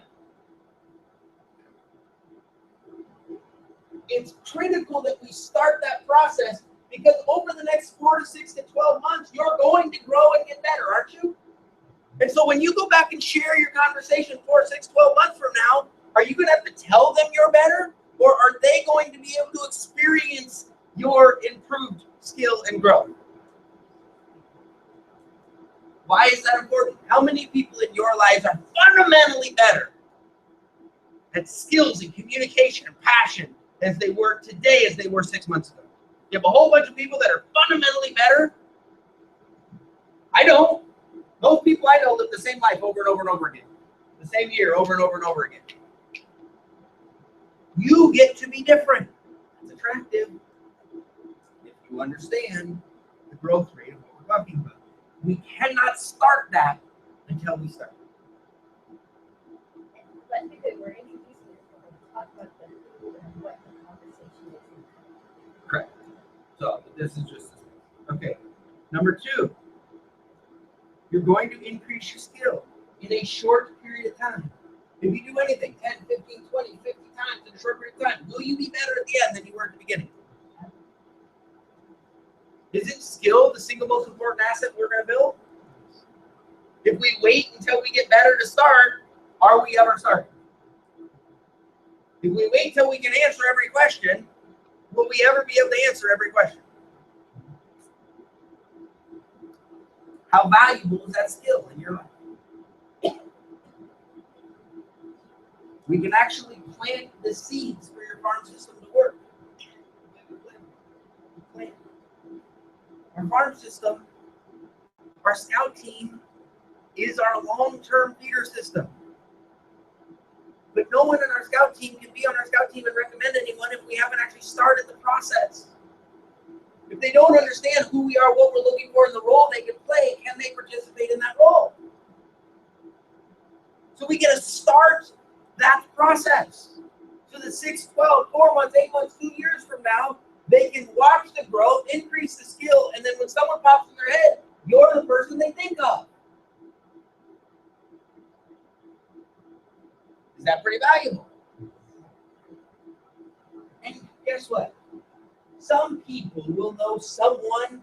It's critical that we start that process because over the next 4 to 6 to 12 months, you're going to grow and get better, aren't you? And so when you go back and share your conversation 4, 6, 12 months from now, are you going to have to tell them you're better? Or are they going to be able to experience your improved skill and growth? Why is that important? How many people in your lives are fundamentally better at skills and communication and passion as they were today as they were 6 months ago? You have a whole bunch of people that are fundamentally better. I don't. Most people I know live the same life over and over and over again. The same year over and over and over again. You get to be different. It's attractive if you understand the growth rate of what we're talking about. We cannot start that until we start. But because we're introducing it, we're talk about what the conversation is. Correct. So this is just okay. Number 2, you're going to increase your skill in a short period of time. If you do anything 10, 15, 20, 50 times in a short period of time, will you be better at the end than you were at the beginning? Isn't skill the single most important asset we're going to build? If we wait until we get better to start, are we ever starting? If we wait until we can answer every question, will we ever be able to answer every question? How valuable is that skill in your life? We can actually plant the seeds for your farm system to work. Plant. Our farm system, our scout team, is our long-term feeder system. But no one in our scout team can be on our scout team and recommend anyone if we haven't actually started the process. If they don't understand who we are, what we're looking for, and the role they can play, can they participate in that role? So we get to start that process. So that 6, 12, 4 months, 8 months, 2 years from now, they can watch the growth, increase the skill, and then when someone pops in their head, you're the person they think of. Is that pretty valuable? And guess what? Some people will know someone.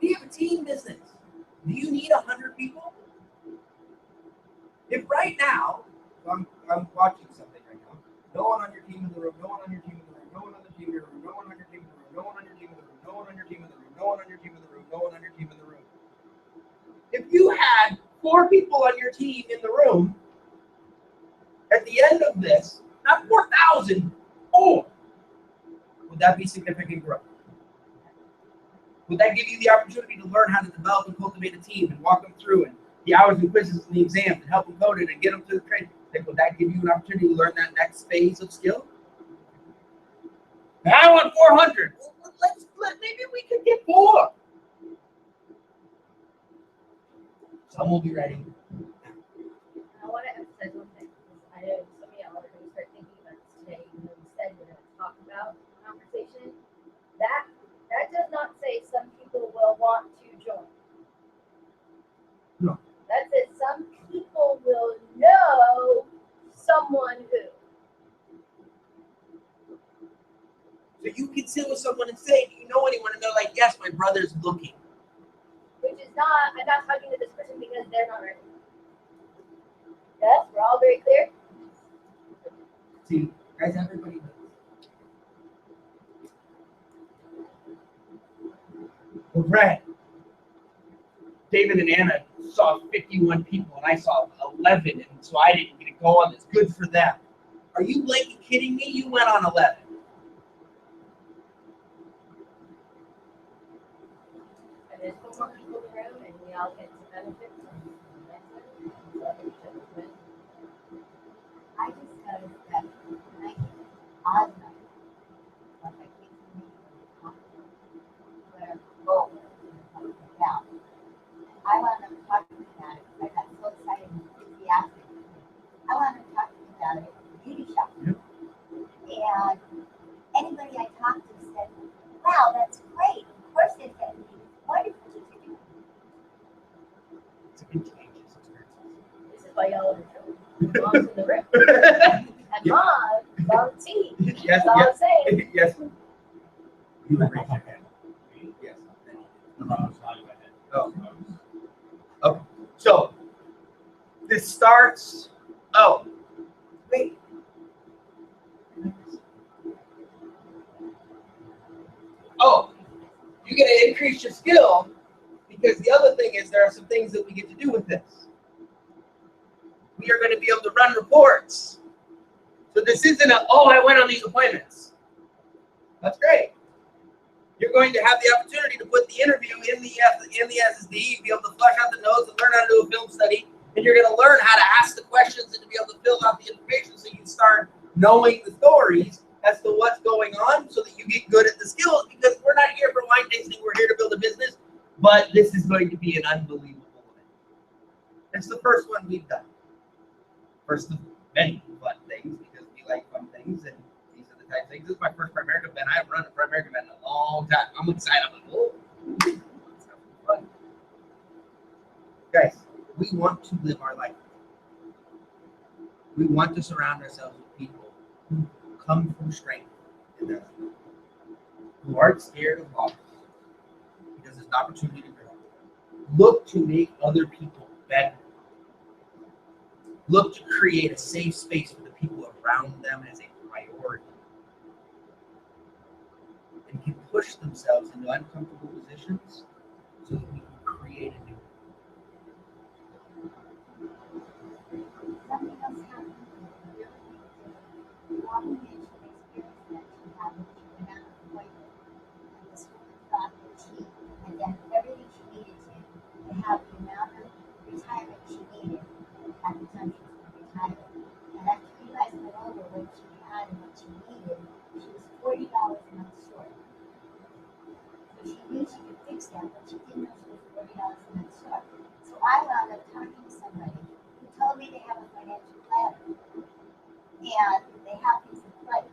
We have a team business. Do you need 100 people? If right now, I'm watching something right now, no one on your team in the room, no one on your team in the room, no one on the team in the room, no one on your team in the room, no one on your team in the room, no one on your team in the room, no one on your team in the room, no one on your team in the room. If you had 4 people on your team in the room, at the end of this, not 4,000, 4, would that be significant growth? Would that give you the opportunity to learn how to develop and cultivate a team and walk them through and the hours and quizzes and the exams and help them code it and get them through the training? Would that give you an opportunity to learn that next phase of skill? I want 400. Maybe we could get 4. Some will be ready. I want to emphasize one thing. I know some of y'all are going to start thinking about this today, even though we said we're going to talk about conversation. That does not say some people will want to join. No. That says some people will know someone who. So you can sit with someone and say, do you know anyone? And they're like, yes, my brother's looking. Which is not, I'm not talking to this person because they're not ready. Yes, we're all very clear. See, guys, everybody knows. Well, Brad, David and Anna saw 51 people, and I saw 11, and so I didn't get to go on this. Good for them. Are you blanket kidding me? You went on 11. And there's 4 more people in the room, and we all get to benefit from the next one. I discovered that when I get AA'z night, like I get to meet where goal down. I wound up talking about it. I got so excited and enthusiastic. I wound up talking about it at the beauty shop. And anybody I talked to said, wow, that's great. Of course it's going to be wonderful to do. It's a contagious experience. This is why y'all are in Mom's in the room. And Mom, on the team. Yes, That's all I'm saying. yes. You raise your hand. Yes. No, I was nodding my head. Oh. Okay. So this starts. Oh, wait. Oh, you get to increase your skill because the other thing is there are some things that we get to do with this. We are going to be able to run reports. So this isn't a, oh, I went on these appointments. That's great. You're going to have the opportunity to put the interview in the SSD, be able to flesh out the notes and learn how to do a film study. And you're going to learn how to ask the questions and to be able to fill out the information so you start knowing the stories as to what's going on so that you get good at the skills, because we're not here for wine tasting, we're here to build a business. But this is going to be an unbelievable event. It's the first one we've done. First of many fun things because we like fun things, and these are the type of things. This is my first Primerica event. I haven't run a Primerica event in a long time. I'm excited. I'm like, oh, it's fun. Guys, we want to live our life. We want to surround ourselves with people who come from strength in their life, who aren't scared of loss because there's an opportunity to grow. Look to make other people better. Look to create a safe space for the people around them as a priority. And can push themselves into uncomfortable positions so that we can create a new. Something else happened. Walking in, she experienced that she had when she went out of appointment. And this woman thought that she had done everything she needed to have the amount of retirement she needed at the time she was going to retire. And after you guys went over what she had and what she needed, she was $40 a month short. So she knew she could fix that, but she didn't know she was $40 a month short. So I wound up talking to somebody who told me they have a financial planner and they have things in place.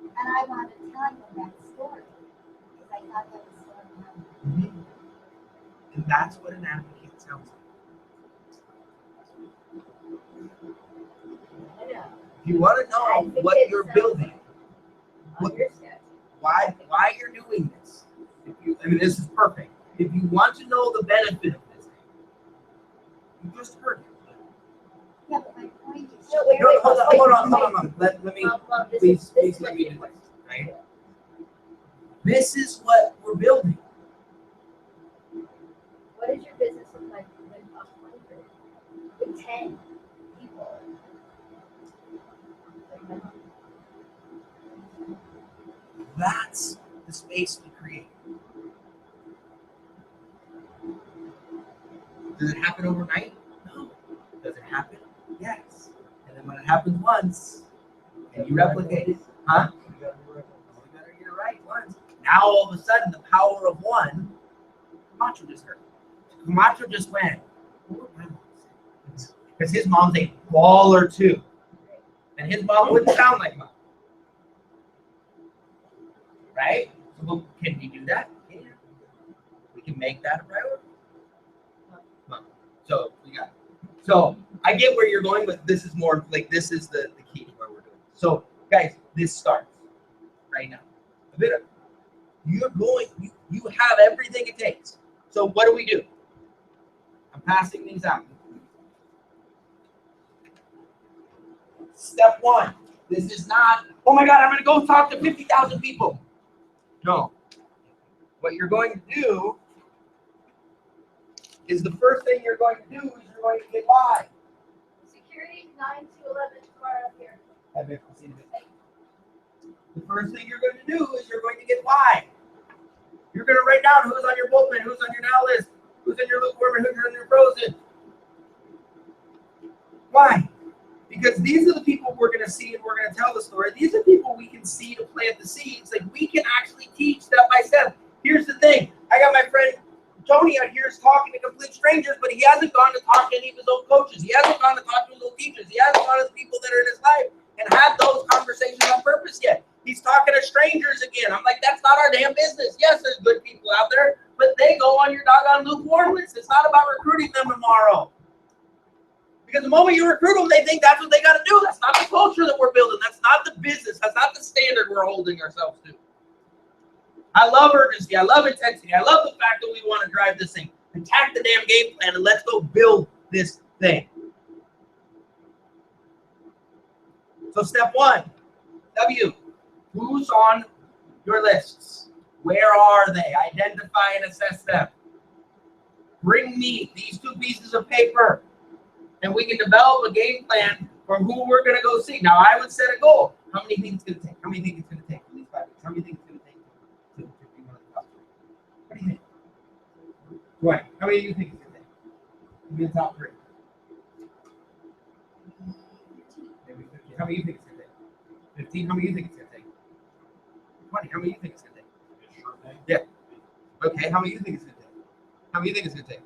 And I wound up telling them that story because I thought that was so important. And that's what an advocate sounds like. I know. If you want to know what you're building, On your schedule. why you're doing this, this is perfect. If you want to know the benefit of this, you just heard it. Yeah, but my point is, No, wait, No, wait, hold on. Let me, Mom, please this let is me do this, right? This is what we're building. What does your business look like with 100, with 10 people? That's the space we create. Does it happen overnight? No. Does it happen? Yes. And then when it happens once, and you replicate it, huh? You better get it right once. Now all of a sudden, the power of one, Camacho just heard. Camacho just went, because his mom's a baller too. And his mom wouldn't sound like mom. Right? So can we do that? Yeah. We can make that a priority. So we got it. So I get where you're going, but this is more like this is the key to where we're doing. So guys, this starts right now. A bit of you have everything it takes. So what do? I'm passing these out. Step one. This is not, oh my God, I'm gonna go talk to 50,000 people. No. What you're going to do is the first thing you're going to do is you're going to get why. Security 9 to 11 tomorrow up here. The first thing you're going to do is you're going to get why. You're going to write down who's on your bullpen, who's on your now list, who's in your lukewarm, and who's in your frozen. Why? Because these are the people we're going to see and we're going to tell the story. These are people we can see to plant the seeds. Like we can actually teach step by step. Here's the thing. I got my friend Tony out here is talking to complete strangers, but he hasn't gone to talk to any of his old coaches. He hasn't gone to talk to his old teachers. He hasn't gone to the people that are in his life and had those conversations on purpose yet. He's talking to strangers again. I'm like, that's not our damn business. Yes, there's good people out there, but they go on your doggone lukewarm list. It's not about recruiting them tomorrow. Because the moment you recruit them, they think that's what they got to do. That's not the culture that we're building. That's not the business. That's not the standard we're holding ourselves to. I love urgency. I love intensity. I love the fact that we want to drive this thing. Attack the damn game plan and let's go build this thing. So step one, W, who's on your lists? Where are they? Identify and assess them. Bring me these 2 pieces of paper and we can develop a game plan for who we're going to go see. Now, I would set a goal. How many things it's going to take? How many things it's going to take for these 5 weeks? How many things it's going to take to be one of the top 3? What do you think? Right. How many do you think it's going to take to be the top 3? Maybe 15. How many do you think it's going to take? 15. How many do you think it's going to take? 20. How many do you think it's going to take? Yeah. Okay. How many do you think it's going to take? How many do you think it's going to take?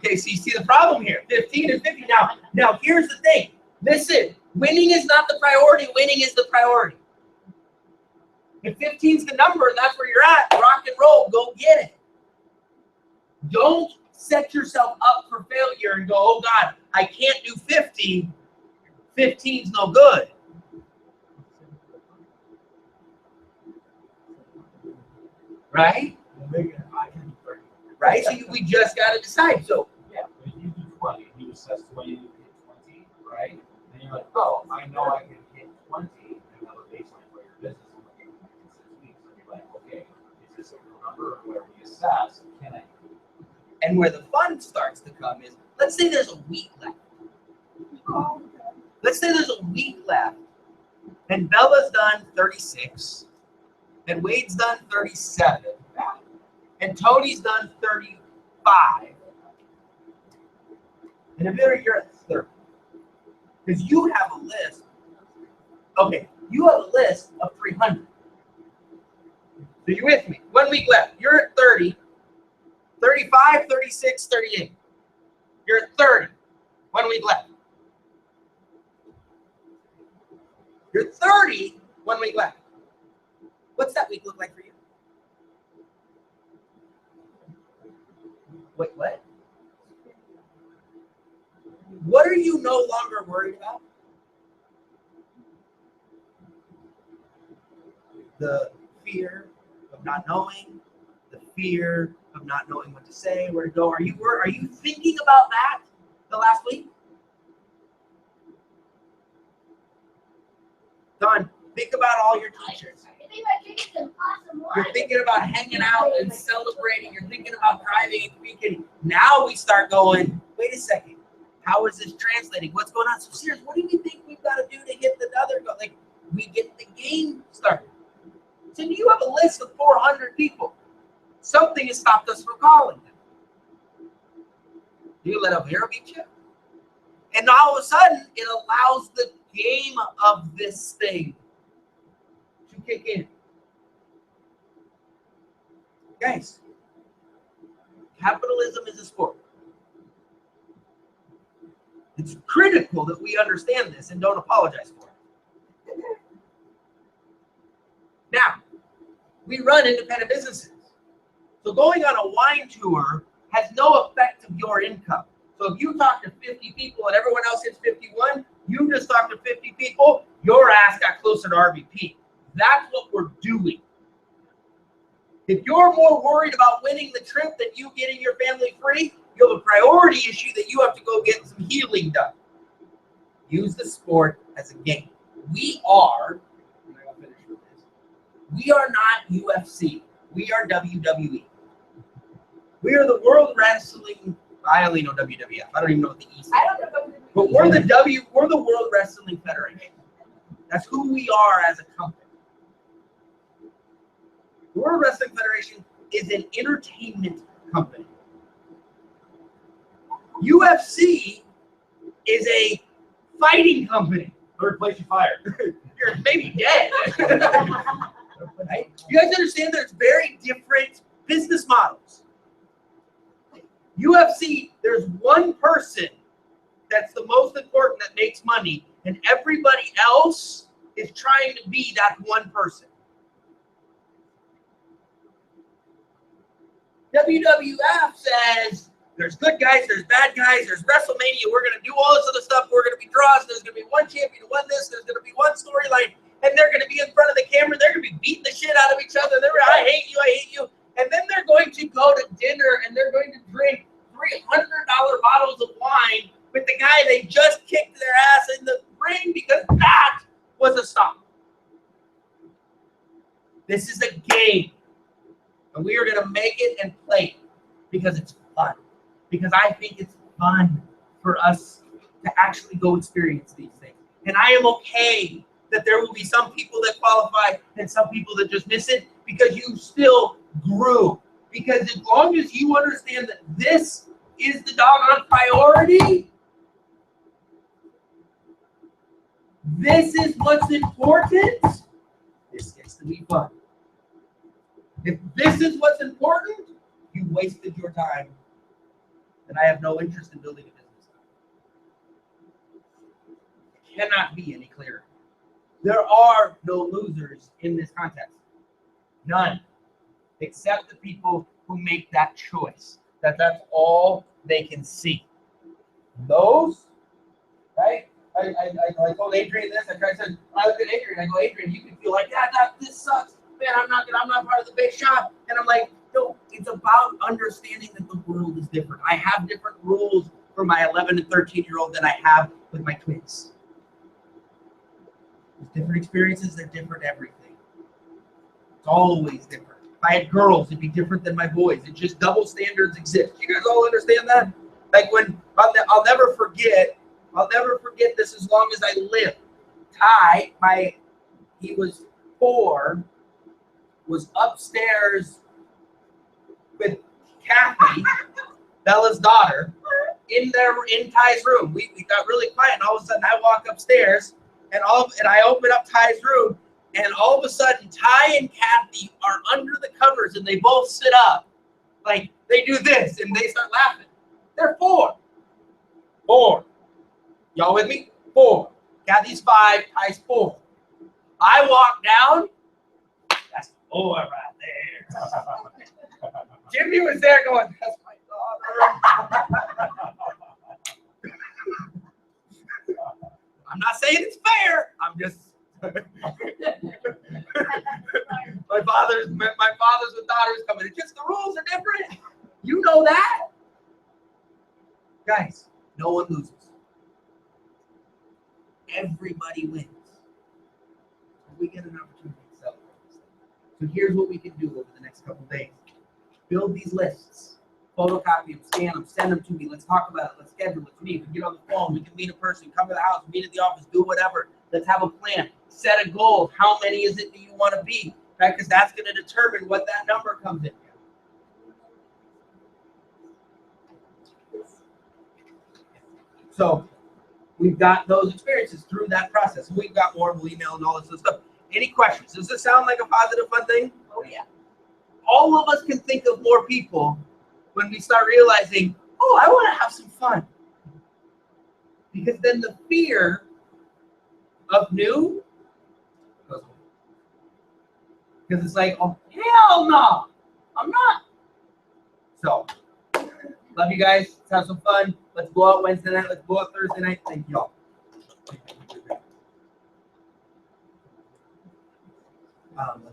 Okay, so you see the problem here. 15 and 50. Now here's the thing. Listen, winning is not the priority. Winning is the priority. If 15's the number and that's where you're at, rock and roll, go get it. Don't set yourself up for failure and go, oh God, I can't do 50. 15's no good. Right? Right? So we just got to decide. So, Yeah, if you do 20, you assess 20, you hit 20, right? Then you're like, oh, I know I can hit 20 and have a baseline for your business in like 6 weeks. And you're like, okay, is this a real number or where we assess? Can I? and where the fun starts to come is, let's say there's a week left. Let's say there's a week left, and Bella's done 36, and Wade's done 37, and Tony's done 35, and if you're at 30, because you have a list. Okay, you have a list of 300. So you're with me. 1 week left. You're at 30, 35, 36, 38. You're at 30. 1 week left. You're 30, 1 week left. What's that week look like for you? Wait, what? What are you no longer worried about? The fear of not knowing, the fear of not knowing what to say, where to go. Are you thinking about that the last week? Don, think about all your teachers. You're thinking about hanging out and celebrating. You're thinking about driving and speaking. Now we start going, wait a second. How is this translating? What's going on? So serious, what do you think we've got to do to hit the other goal? Like, we get the game started. So you have a list of 400 people. Something has stopped us from calling them. You let Elvira beat you? And all of a sudden, it allows the game of this thing to kick in. Guys, capitalism is a sport. It's critical that we understand this and don't apologize for it. Now, we run independent businesses. So going on a wine tour has no effect of your income. So if you talk to 50 people and everyone else hits 51, you just talked to 50 people, your ass got closer to RVP. That's what we're doing. If you're more worried about winning the trip than you getting your family free, you have a priority issue that you have to go get some healing done. Use the sport as a game. We are, and I will finish with this, we are not UFC. We are WWE. We are the World Wrestling. I only know WWF. I don't even know what the E stands I don't know. for. But we're the World Wrestling Federation. That's who we are as a company. The World Wrestling Federation is an entertainment company. UFC is a fighting company. Third place you fired. You're maybe dead. Right? You guys understand there's very different business models. UFC, there's one person that's the most important that makes money, and everybody else is trying to be that one person. WWF says there's good guys, there's bad guys, there's WrestleMania, we're going to do all this other stuff, we're going to be draws, there's going to be one champion who won this, there's going to be one storyline, and they're going to be in front of the camera, they're going to be beating the shit out of each other, I hate you, and then they're going to go to dinner and they're going to drink $300 bottles of wine with the guy they just kicked their ass in the ring because that was a stop. This is a game. And we are going to make it and play it because it's fun. Because I think it's fun for us to actually go experience these things. And I am okay that there will be some people that qualify and some people that just miss it because you still grew. Because as long as you understand that this is the doggone priority, this is what's important, this gets to be fun. If this is what's important, you wasted your time, and I have no interest in building a business. It cannot be any clearer. There are no losers in this contest. None. Except the people who make that choice. That's all they can see. Those, right? I told Adrian this. I looked at Adrian. I go, Adrian, you can feel like, this sucks. Man, I'm not part of the big shop. And I'm like, no, it's about understanding that the world is different. I have different rules for my 11 and 13-year-old than I have with my twins. There's different experiences. They're different everything. It's always different. If I had girls, it'd be different than my boys. It's just double standards exist. You guys all understand that? Like when I'll never forget this as long as I live. Ty, he was 4, was upstairs with Kathy, Bella's daughter, in Ty's room. We got really quiet, and all of a sudden I walk upstairs, and I open up Ty's room, and all of a sudden Ty and Kathy are under the covers, and they both sit up, like they do this, and they start laughing. They're 4. Y'all with me? 4. Kathy's 5, Ty's 4. I walk down. That's 4 right there. Jimmy was there going, that's my daughter. I'm not saying it's fair. I'm just my father's with daughters coming. It's just the rules are different. You know that. Guys, no one loses. Everybody wins. We get an opportunity to celebrate. So here's what we can do over the next couple days. Build these lists. Photocopy them, scan them, send them to me. Let's talk about it. Let's schedule. Let's meet. We can get on the phone. We can meet in person. Come to the house. Meet at the office. Do whatever. Let's have a plan. Set a goal. How many is it that you want to be? Right? Because that's going to determine what that number comes in. So we've got those experiences through that process. And we've got more, we'll email and all this other stuff. Any questions? Does this sound like a positive, fun thing? Oh, yeah. All of us can think of more people when we start realizing, oh, I want to have some fun. Because then the fear of new goes away. Because it's like, oh, hell no, I'm not. So, love you guys. Let's have some fun. Let's go out Wednesday night. Let's go out Thursday night. Thank y'all. Let's